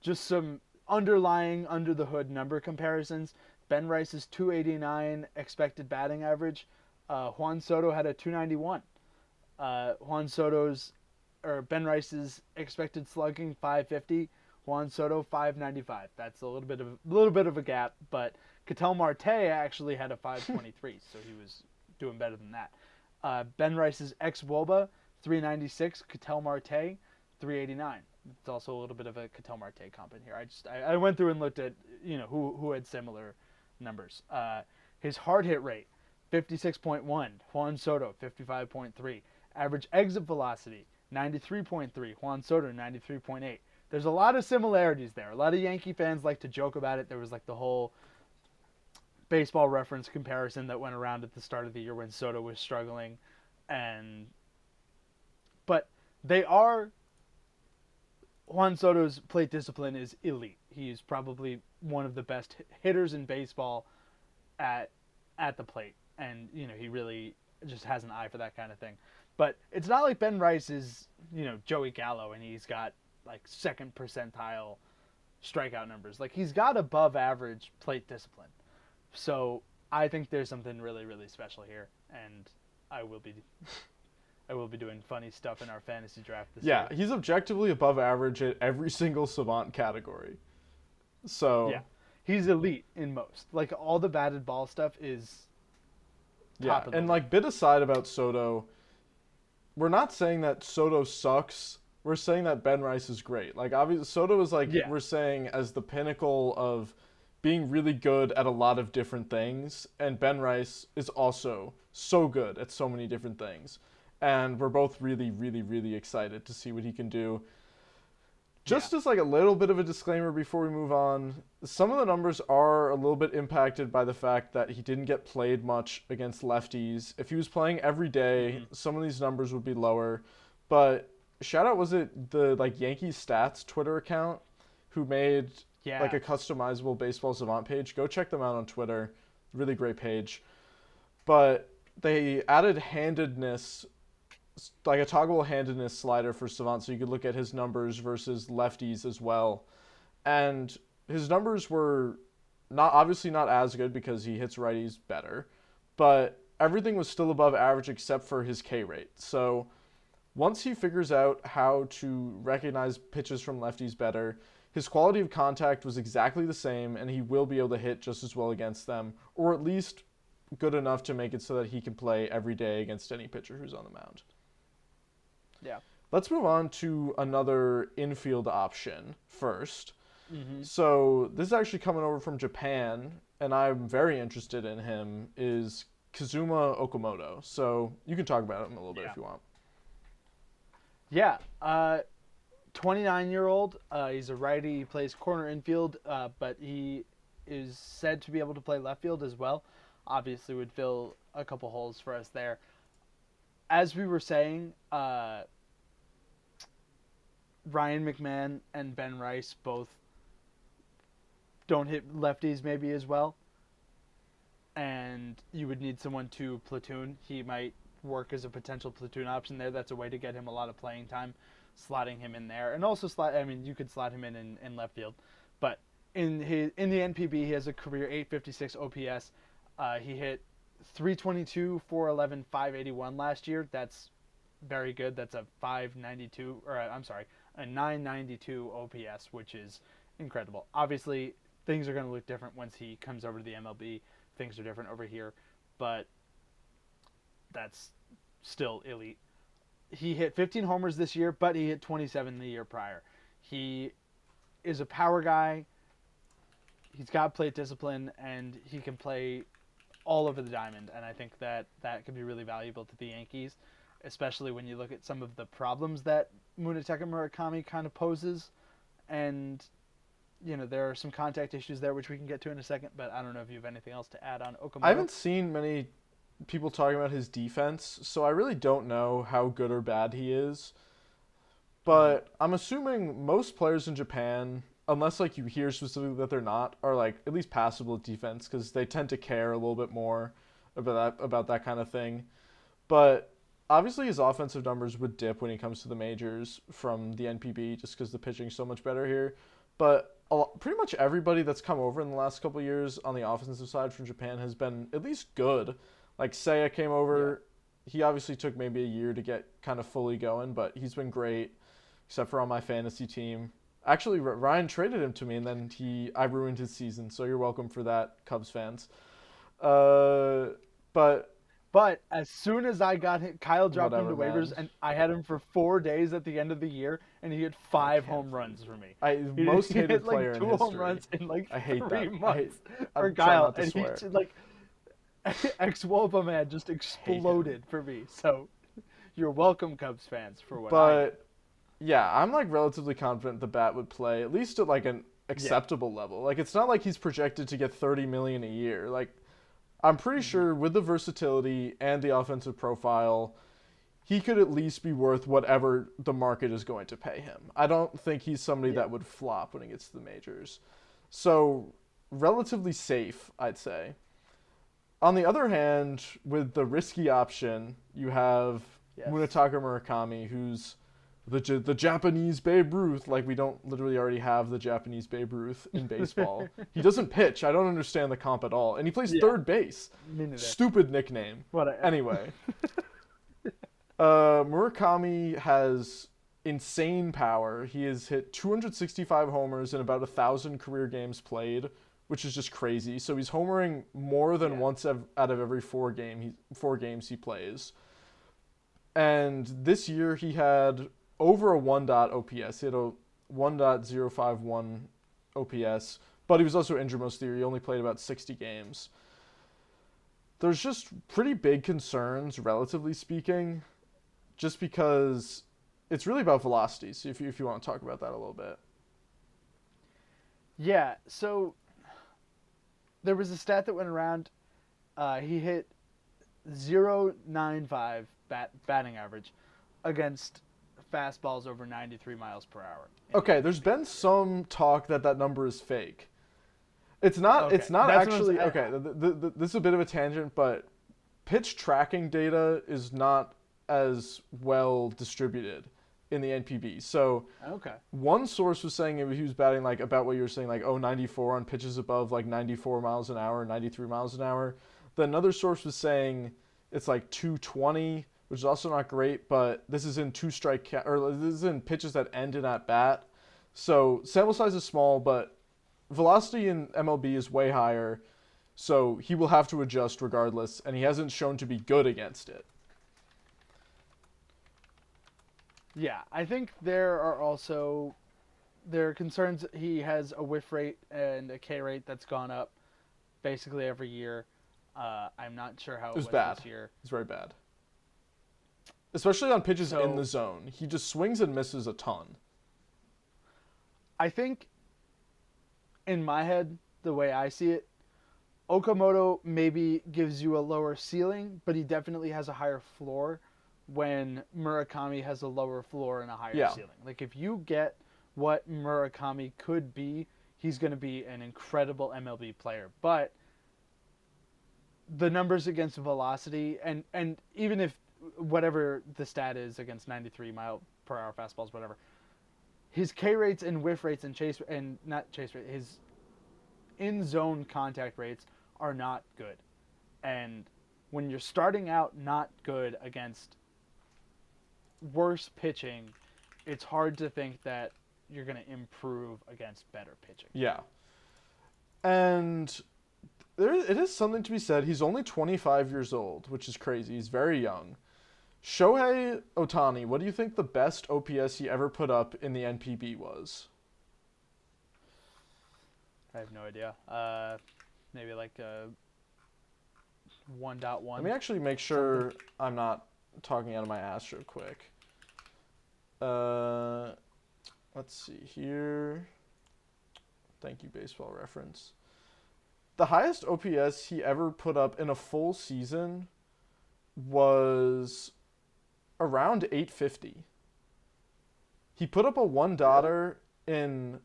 just some underlying under the hood number comparisons. Ben Rice's 289 expected batting average. Juan Soto had a 291. Ben Rice's expected slugging 550. Juan Soto 595. That's a little bit of a gap, but Ketel Marte actually had a 523, so he was doing better than that. Ben Rice's ex-Woba 396. Ketel Marte 389. It's also a little bit of a Ketel Marte comp in here. I went through and looked at who had similar numbers. His hard hit rate 56.1. Juan Soto 55.3. Average exit velocity 93.3. Juan Soto 93.8. There's a lot of similarities there. A lot of Yankee fans like to joke about it. There was like the whole Baseball Reference comparison that went around at the start of the year when Soto was struggling, but Juan Soto's plate discipline is elite. He's probably one of the best hitters in baseball at the plate, and he really just has an eye for that kind of thing. But it's not like Ben Rice is Joey Gallo and he's got like second percentile strikeout numbers. Like, he's got above average plate discipline. So I think there's something really, really special here, and I will be doing funny stuff in our fantasy draft this year. Yeah, he's objectively above average at every single savant category. So yeah, he's elite in most. Like, all the batted ball stuff is top of the and league. like, bit aside about Soto, we're not saying that Soto sucks. We're saying that Ben Rice is great. Like, obviously, Soto is like, we're saying, as the pinnacle of being really good at a lot of different things, and Ben Rice is also so good at so many different things. And we're both really, really, really excited to see what he can do. Just as like a little bit of a disclaimer before we move on, some of the numbers are a little bit impacted by the fact that he didn't get played much against lefties. If he was playing every day, some of these numbers would be lower. But shout out, was it the like Yankees Stats Twitter account who made like a customizable baseball savant page? Go check them out on Twitter. Really great page. But they added handedness, like a toggleable handedness slider for savant, so you could look at his numbers versus lefties as well. And his numbers were obviously not as good because he hits righties better, but everything was still above average except for his K rate. So Once he figures out how to recognize pitches from lefties better, his quality of contact was exactly the same, and he will be able to hit just as well against them, or at least good enough to make it so that he can play every day against any pitcher who's on the mound. Yeah. Let's move on to another infield option first. Mm-hmm. So this is actually coming over from Japan, and I'm very interested in him, is Kazuma Okamoto. So you can talk about him a little bit if you want. Yeah. 29-year-old. He's a righty. He plays corner infield, but he is said to be able to play left field as well. Obviously would fill a couple holes for us there. As we were saying, Ryan McMahon and Ben Rice both don't hit lefties maybe as well. And you would need someone to platoon. He might work as a potential platoon option there. That's a way to get him a lot of playing time, slotting him in there. And also you could slot him in left field. But in the NPB, he has a career 856 OPS. He hit 322, 411, 581 last year. That's very good. That's a 592, or a 992 OPS, which is incredible. Obviously, things are going to look different once he comes over to the MLB. Things are different over here, but that's still elite. He hit 15 homers this year, but he hit 27 the year prior. He is a power guy. He's got plate discipline, and he can play all over the diamond, and I think that could be really valuable to the Yankees, especially when you look at some of the problems that Munetaka Murakami kind of poses, and there are some contact issues there, which we can get to in a second, but I don't know if you have anything else to add on Okamoto. I haven't seen many people talking about his defense, so I really don't know how good or bad he is. But I'm assuming most players in Japan, unless you hear specifically that they're not, are at least passable at defense, because they tend to care a little bit more about that kind of thing. But obviously his offensive numbers would dip when he comes to the majors from the NPB, just because the pitching's so much better here. But pretty much everybody that's come over in the last couple of years on the offensive side from Japan has been at least good. Seiya came over. Yeah. He obviously took maybe a year to get kind of fully going, but he's been great, except for on my fantasy team. Actually, Ryan traded him to me, and then I ruined his season, so you're welcome for that, Cubs fans. But as soon as I got him, Kyle dropped him to waivers, and I had him for 4 days at the end of the year, and he had 5 home runs for me. Most hated player in history. 2 home runs in I hate 3 that. months for I'm Kyle, not to and swear. he ex-Woba man just exploded for me. So you're welcome, Cubs fans, for what I did. Yeah, I'm relatively confident the bat would play at least at an acceptable level. It's not he's projected to get $30 million a year. I'm pretty sure with the versatility and the offensive profile, he could at least be worth whatever the market is going to pay him. I don't think he's somebody that would flop when he gets to the majors. So, relatively safe, I'd say. On the other hand, with the risky option, you have Munetaka Murakami, who's the Japanese Babe Ruth. We don't literally already have the Japanese Babe Ruth in baseball. He doesn't pitch. I don't understand the comp at all. And he plays third base. Stupid nickname. Anyway. Murakami has insane power. He has hit 265 homers in about 1,000 career games played, which is just crazy. So he's homering more than once out of every 4 games he plays. And this year he had over a 1. OPS. He had a 1.051 OPS, but he was also injured most of the year. He only played about 60 games. There's just pretty big concerns, relatively speaking, just because it's really about velocity. So if you want to talk about that a little bit. Yeah, so there was a stat that went around. He hit 0.95 batting average against fastballs over 93 miles per hour. Okay, there's been some talk that number is fake. It's not. Okay. It's not actually. Okay, this is a bit of a tangent, but pitch tracking data is not as well distributed in the NPB. So one source was saying he was batting about what you were saying, 94 on pitches above 94 miles an hour, 93 miles an hour. Then another source was saying it's 220 which is also not great. But this is in or this is in pitches that end in at bat, so sample size is small, but velocity in MLB is way higher. So he will have to adjust regardless, and he hasn't shown to be good against it. Yeah, I think there are concerns. He has a whiff rate and a K rate that's gone up basically every year. I'm not sure how it was bad. this year. It's very bad. Especially on pitches So, in the zone. He just swings and misses a ton. I think, in my head, the way I see it, Okamoto maybe gives you a lower ceiling, but he definitely has a higher floor when Murakami has a lower floor and a higher ceiling. Like, if you get what Murakami could be, he's going to be an incredible MLB player. But the numbers against velocity, and even if whatever the stat is against 93 mile per hour fastballs, whatever, his K rates and whiff rates and his in zone contact rates are not good. And when you're starting out not good against worse pitching, it's hard to think that you're going to improve against better pitching. Yeah. And it is something to be said. He's only 25 years old, which is crazy. He's very young. Shohei Ohtani, what do you think the best OPS he ever put up in the NPB was? I have no idea. Maybe like 1.1. Let me actually make sure I'm not talking out of my ass real quick. Let's see here. Thank you, Baseball Reference. The highest OPS he ever put up in a full season was around 850. He put up a one-dotter in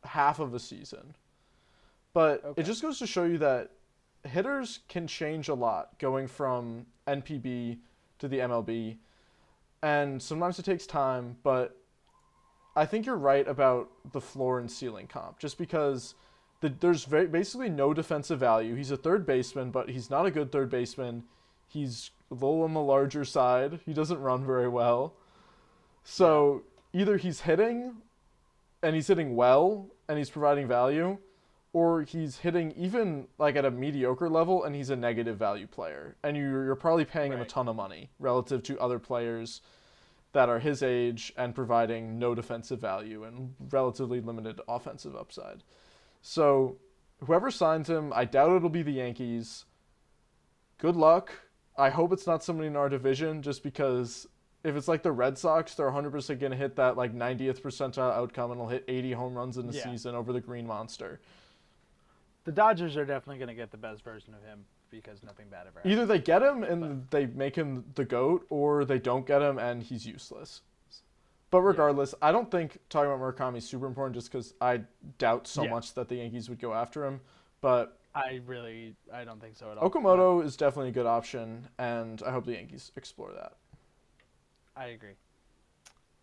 half of a season. But it just goes to show you that hitters can change a lot going from NPB to the MLB. And sometimes it takes time, but I think you're right about the floor and ceiling comp. Just because there's basically no defensive value. He's a third baseman, but he's not a good third baseman. He's a little on the larger side. He doesn't run very well. So either he's hitting, and he's hitting well, and he's providing value, or he's hitting even like at a mediocre level, and he's a negative value player. And you're probably paying him a ton of money relative to other players that are his age and providing no defensive value and relatively limited offensive upside. So whoever signs him, I doubt it'll be the Yankees. Good luck. I hope it's not somebody in our division, just because if it's like the Red Sox, they're 100% going to hit that like 90th percentile outcome and will hit 80 home runs in a season over the Green Monster. The Dodgers are definitely going to get the best version of him because nothing bad ever happens. Either they get him and they make him the GOAT, or they don't get him and he's useless. But regardless, I don't think talking about Murakami is super important, just because I doubt so much that the Yankees would go after him. But I don't think so at all. Okamoto is definitely a good option, and I hope the Yankees explore that. I agree.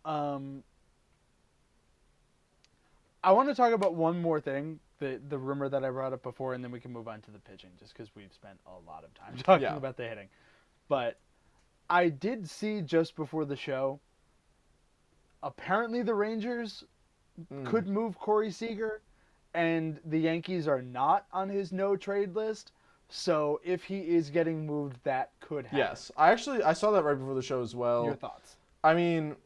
I want to talk about one more thing, the rumor that I brought up before, and then we can move on to the pitching, just because we've spent a lot of time talking about the hitting. But I did see just before the show, apparently the Rangers could move Corey Seager, and the Yankees are not on his no-trade list. So if he is getting moved, that could happen. Yes. I saw that right before the show as well. Your thoughts? I mean,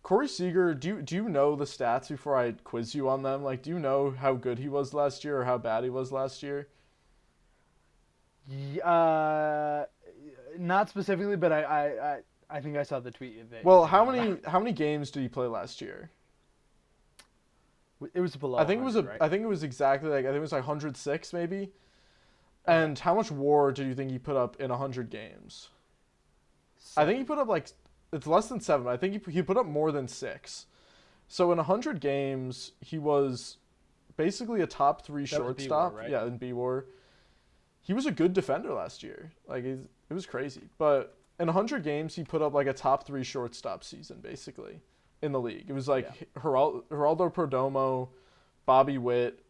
Corey Seager, do you know the stats before I quiz you on them? Like, do you know how good he was last year or how bad he was last year? Not specifically, but I think I saw the tweet. Well, how many games did he play last year? It was below. I think it was right? I think it was exactly like 106 maybe. And how much WAR do you think he put up in 100 games? 7. I think he put up it's less than 7. I think he put up more than 6. So in 100 games, he was basically a top 3 shortstop. Right? Yeah, in B-WAR. He was a good defender last year. Like, it was crazy. But in 100 games, he put up like a top 3 shortstop season, basically, in the league. It was like Geraldo Perdomo, Bobby Witt,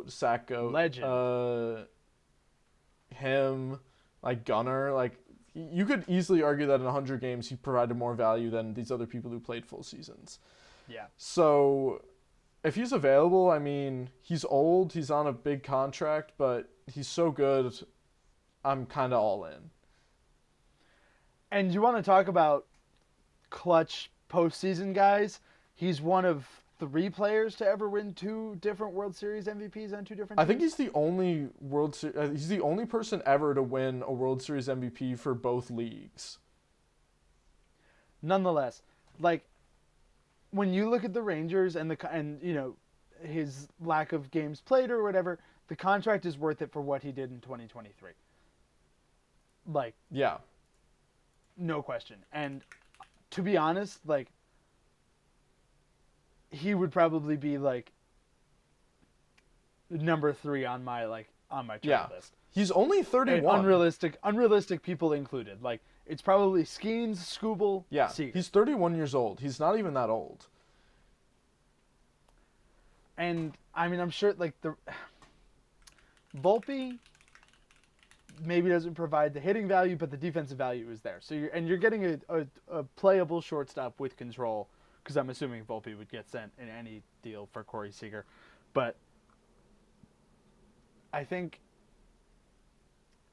Sack Goat. Legend. Him, like Gunnar. Like, You could easily argue that in 100 games he provided more value than these other people who played full seasons. Yeah. So if he's available, I mean, he's old, he's on a big contract, but he's so good, I'm kind of all in. And you want to talk about clutch postseason guys? He's one of 3 players to ever win 2 different World Series MVPs on 2 different teams. I think he's the only he's the only person ever to win a World Series MVP for both leagues. Nonetheless, like when you look at the Rangers and his lack of games played or whatever, the contract is worth it for what he did in 2023. Like, yeah, no question. And to be honest, like, he would probably be like number 3 on my trade list. He's only 31. And unrealistic people included. Like, it's probably Skeens, Skubal, Seager. He's 31 years old. He's not even that old. And I mean, I'm sure like the Volpe maybe doesn't provide the hitting value, but the defensive value is there. So you're getting a playable shortstop with control, because I'm assuming Volpe would get sent in any deal for Corey Seager. But I think,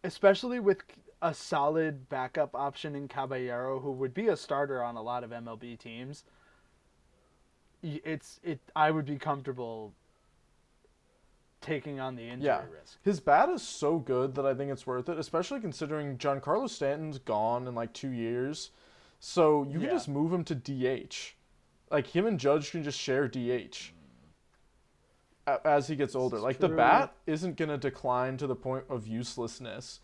especially with a solid backup option in Caballero, who would be a starter on a lot of MLB teams, I would be comfortable taking on the injury risk. His bat is so good that I think it's worth it, especially considering Giancarlo Stanton's gone in like 2 years. So you can just move him to DH. Like, him and Judge can just share DH as he gets older. Like, the bat isn't going to decline to the point of uselessness.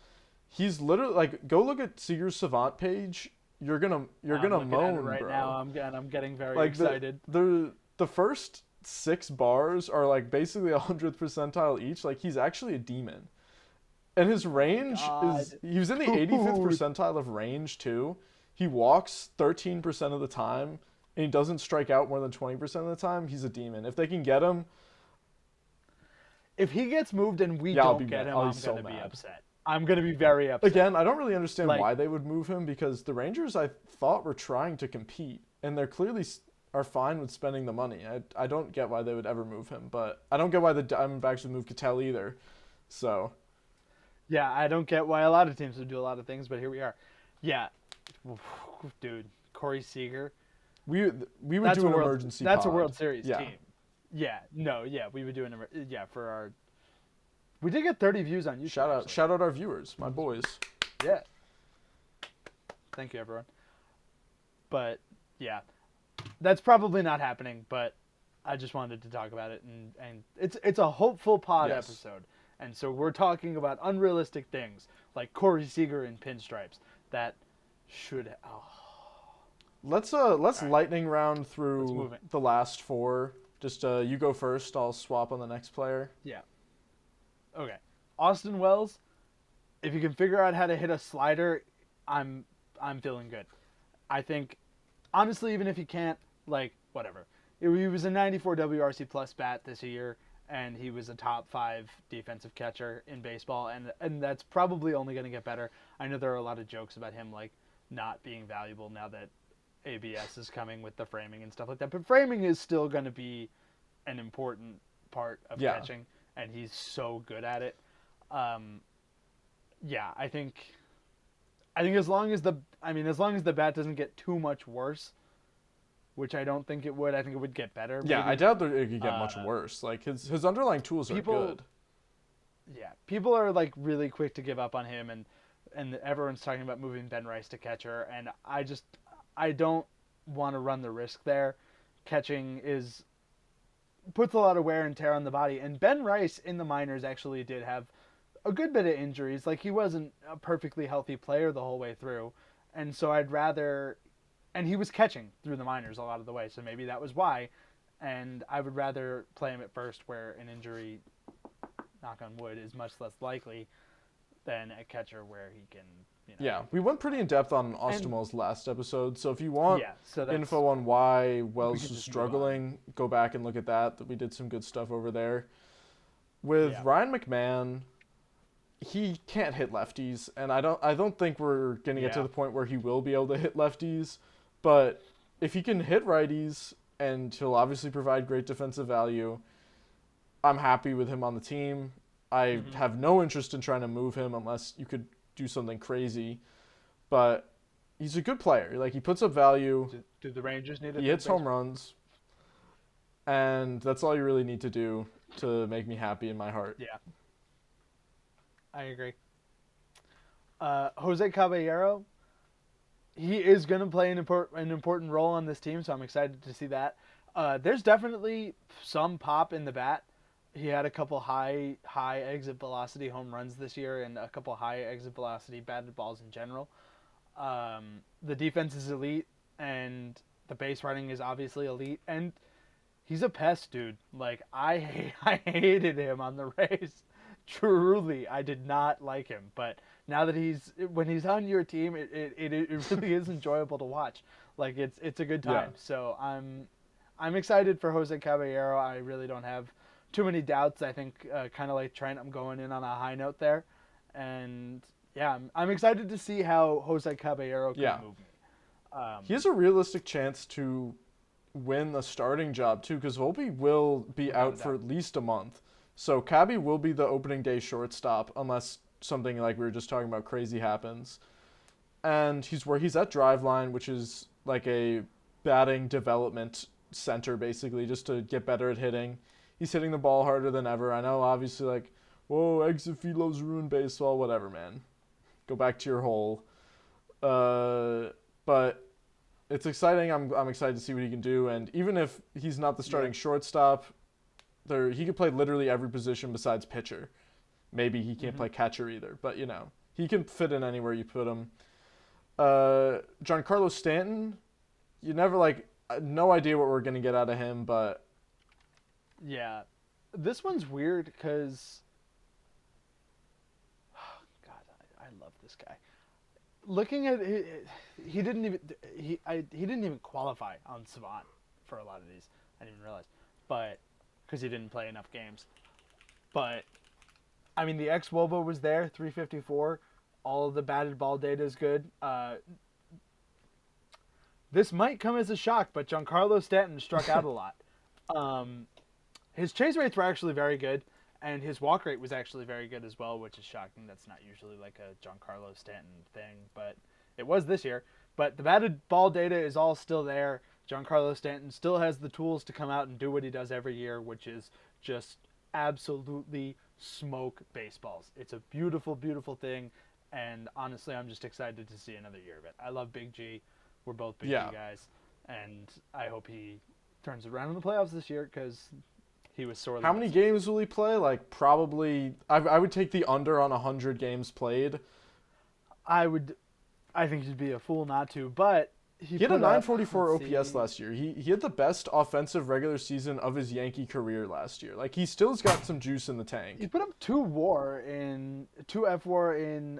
He's literally, like, go look at Seager's Savant page. You're gonna moan right bro. Now. I'm getting very excited. The first 6 bars are like basically 100th percentile each. Like, he's actually a demon, and his range he was in the 85th percentile of range too. He walks 13% of the time, and he doesn't strike out more than 20% of the time. He's a demon. If they can get him, if he gets moved and we don't get him, I'm gonna be upset. I'm going to be very upset. Again, I don't really understand why they would move him, because the Rangers, I thought, were trying to compete, and they're clearly are fine with spending the money. I don't get why they would ever move him, but I don't get why the Diamondbacks would move Cattell either. So, yeah, I don't get why a lot of teams would do a lot of things, but here we are. Yeah, dude, Corey Seager. We would do an emergency. That's pod. A World Series team. Yeah, we would do for our. We did get 30 views on YouTube. Shout out our viewers, my boys. Yeah. Thank you, everyone. But yeah, that's probably not happening. But I just wanted to talk about it, and it's a hopeful pod episode, and so we're talking about unrealistic things like Corey Seager in pinstripes that should. Let's lightning round through the last 4. Just you go first. I'll swap on the next player. Yeah. Okay, Austin Wells, if you can figure out how to hit a slider, I'm feeling good. I think, honestly, even if you can't, like, whatever. He was a 94 WRC plus bat this year, and he was a top 5 defensive catcher in baseball, and that's probably only going to get better. I know there are a lot of jokes about him, like, not being valuable now that ABS is coming with the framing and stuff like that, but framing is still going to be an important part of catching. And he's so good at it. I think as long as the bat doesn't get too much worse, which I don't think it would. I think it would get better. Yeah, maybe. I doubt that it could get much worse. Like, his underlying tools are good. Yeah, people are like really quick to give up on him, and everyone's talking about moving Ben Rice to catcher, and I don't want to run the risk there. Catching puts a lot of wear and tear on the body, and Ben Rice in the minors actually did have a good bit of injuries. Like, he wasn't a perfectly healthy player the whole way through, and so and he was catching through the minors a lot of the way, so maybe that was why, and I would rather play him at first where an injury, knock on wood, is much less likely than a catcher where he can, Yeah, we went pretty in depth on Austin Wells last episode, so if you want info on why Wells was struggling, go back and look at that. We did some good stuff over there. With Ryan McMahon, he can't hit lefties, and I don't think we're gonna get to Yeah. the point where he will be able to hit lefties. But if he can hit righties, and he'll obviously provide great defensive value, I'm happy with him on the team. I Hmm. have no interest in trying to move him unless you could do something crazy. But he's a good player. Like he puts up value, Do the Rangers need a he third hits home baseman? runs, and that's all you really need to do to make me happy in my heart. Yeah, I agree. Jose Caballero, he is going to play an important role on this team, so I'm excited to see that. There's definitely some pop in the bat. He had a couple high exit velocity home runs this year, and a couple high exit velocity batted balls in general. The defense is elite, and the base running is obviously elite, and he's a pest, dude. Like I hated him on the Rays. Truly, I did not like him. But now that when he's on your team, it really is enjoyable to watch. Like it's a good Yeah. time. So I'm excited for Jose Caballero. I really don't have too many doubts. I think kind of like Trent, I'm going in on a high note there, and yeah, I'm excited to see how Jose Caballero can Yeah. move me. He has a realistic chance to win the starting job too, because Volpe will be Without out a for doubt. at least a month. So Cabby will be the opening day shortstop unless something like we were just talking about crazy happens. And he's at Driveline, which is like a batting development center basically, just to get better at hitting. He's hitting the ball harder than ever. I know, obviously, like, whoa, exit velos ruin baseball, whatever, man. Go back to your hole. But it's exciting. I'm excited to see what he can do. And even if he's not the Yeah. starting shortstop, he could play literally every position besides pitcher. Maybe he can't Hmm. play catcher either, but he can fit in anywhere you put him. Giancarlo Stanton, you never no idea what we're gonna get out of him, but Yeah. This one's weird because God, I love this guy. Looking at it, he didn't even he didn't even qualify on Savant for a lot of these. I didn't even realize, but because he didn't play enough games. But I mean, the ex Wobo was there, 354. All of the batted ball data is good. This might come as a shock, but Giancarlo Stanton struck out a lot. Um, his chase rates were actually very good, and his walk rate was actually very good as well, which is shocking. That's not usually like a Giancarlo Stanton thing, but it was this year. But the batted ball data is all still there. Giancarlo Stanton still has the tools to come out and do what he does every year, which is just absolutely smoke baseballs. It's a beautiful, beautiful thing, and honestly, I'm just excited to see another year of it. I love Big G. We're both Big G yeah. guys, and I hope he turns it around in the playoffs this year because he was sorely How many missed. games will he play? Like probably, I would take the under on 100 games played. I would, I think he'd be a fool not to, but he He had a put up. 944 Let's OPS see, last year. He had the best offensive regular season of his Yankee career last year. Like he still's got some juice in the he tank. put up two F WAR in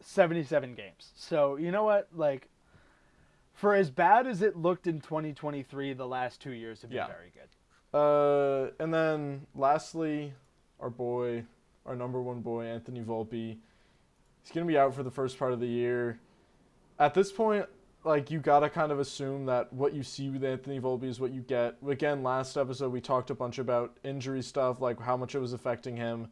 77 games. So you know what, like. For as bad as it looked in 2023, the last 2 years have been Yeah. very good. And then lastly, our number one boy, Anthony Volpe. He's gonna be out for the first part of the year. At this point, like you gotta kind of assume that what you see with Anthony Volpe is what you get. Again, last episode we talked a bunch about injury stuff, like how much it was affecting him.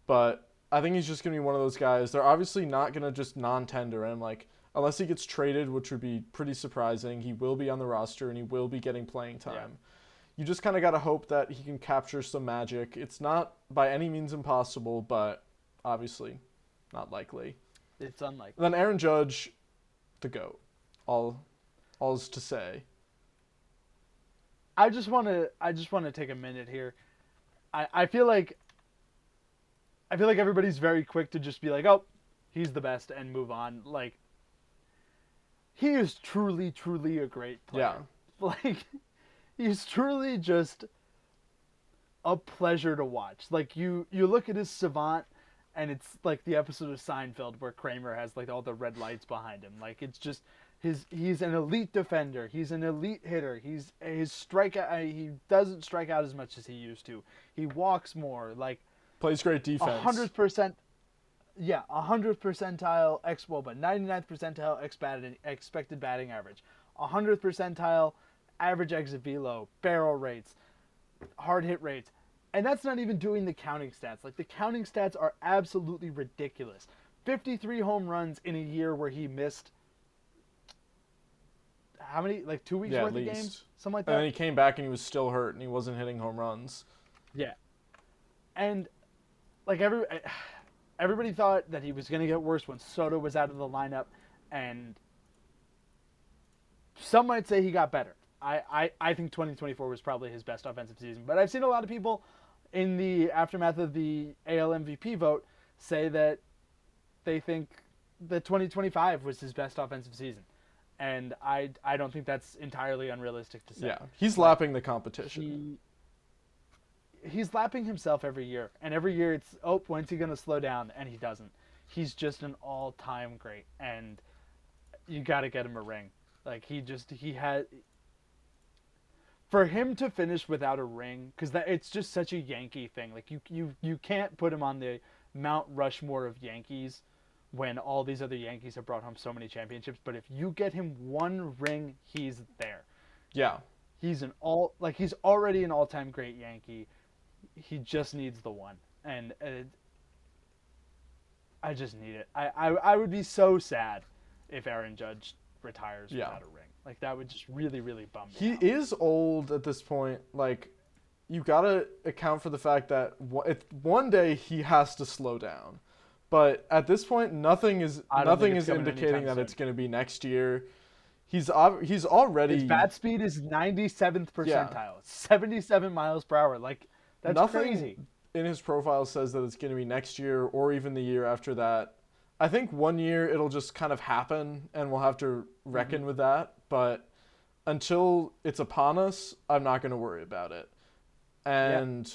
But I think he's just gonna be one of those guys. They're obviously not gonna just non-tender him, like unless he gets traded, which would be pretty surprising. He will be on the roster and he will be getting playing time. Yeah. You just kind of got to hope that he can capture some magic. It's not by any means impossible, but obviously not likely. It's unlikely. And then Aaron Judge, the GOAT. All's to say. I just want to take a minute here. I feel like everybody's very quick to just be like, "Oh, he's the best," and move on. Like he is truly, truly a great Yeah. player. Like he's truly just a pleasure to watch. Like you look at his savant, and it's like the episode of Seinfeld where Kramer has like all the red lights behind him. Like it's just he's an elite defender. He's an elite hitter. He's his strikeout. He doesn't strike out as much as he used to. He walks more. Like Plays great defense. 100%. Yeah, 100th percentile but 99th percentile expected batting average, 100th percentile average exit velo, barrel rates, hard hit rates, and that's not even doing the counting stats. Like, the counting stats are absolutely ridiculous. 53 home runs in a year where he missed how many? Like 2 weeks worth of games, something like that. And then he came back and he was still hurt and he wasn't hitting home runs. Yeah, and like everybody thought that he was going to get worse when Soto was out of the lineup, and some might say he got better. I think 2024 was probably his best offensive season, but I've seen a lot of people in the aftermath of the AL MVP vote say that they think that 2025 was his best offensive season, and I don't think that's entirely unrealistic to say. Yeah, he's lapping the competition. He's lapping himself every year, and every year it's, when's he going to slow down? And he doesn't. He's just an all-time great, and you got to get him a ring. Like, for him to finish without a ring, because it's just such a Yankee thing. Like, you can't put him on the Mount Rushmore of Yankees when all these other Yankees have brought home so many championships, but if you get him one ring, he's there. Yeah. He's already an all-time great Yankee. He just needs the one, and I just need it. I would be so sad if Aaron Judge retires without a ring. Like, that would just really, really bum me out. He is old at this point. Like, you gotta account for the fact that one day he has to slow down, but at this point, nothing is indicating that it's going to be next year. He's already, his bat speed is 97th percentile, 77 miles per hour. Like, that's nothing crazy. In his profile says that it's going to be next year or even the year after that. I think 1 year it'll just kind of happen and we'll have to reckon with that. But until it's upon us, I'm not going to worry about it. And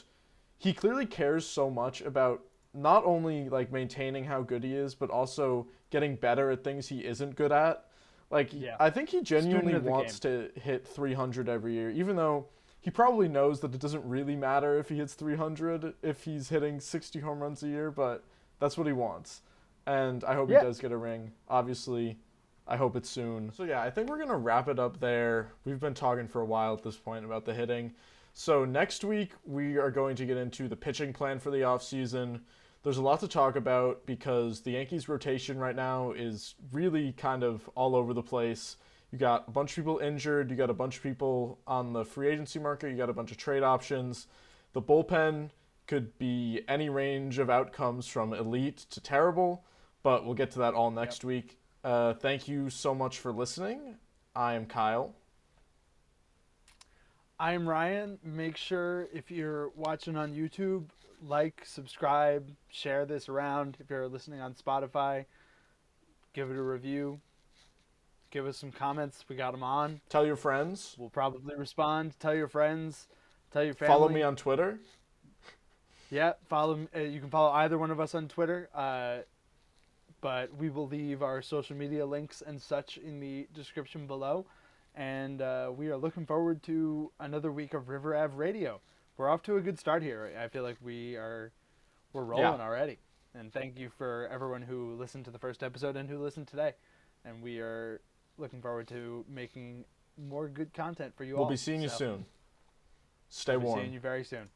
he clearly cares so much about not only like maintaining how good he is, but also getting better at things he isn't good at. Like, I think he genuinely wants to hit 300 every year, even though he probably knows that it doesn't really matter if he hits 300 if he's hitting 60 home runs a year, but that's what he wants. And I hope he does get a ring. Obviously, I hope it's soon. So yeah, I think we're going to wrap it up there. We've been talking for a while at this point about the hitting. So next week, we are going to get into the pitching plan for the offseason. There's a lot to talk about because the Yankees rotation right now is really kind of all over the place. You got a bunch of people injured. You got a bunch of people on the free agency market. You got a bunch of trade options. The bullpen could be any range of outcomes from elite to terrible, but we'll get to that all next week. Thank you so much for listening. I am Kyle. I'm Ryan. Make sure, if you're watching on YouTube, like, subscribe, share this around. If you're listening on Spotify, give it a review. Give us some comments. We got them on. Tell your friends. We'll probably respond. Tell your friends. Tell your family. Follow me on Twitter. Yeah, follow. You can follow either one of us on Twitter. But we will leave our social media links and such in the description below. And we are looking forward to another week of River Ave Radio. We're off to a good start here. I feel like we're rolling already. And thank you for everyone who listened to the first episode and who listened today. And we are looking forward to making more good content for you all. We'll be seeing you soon. Stay warm. We'll be seeing you very soon.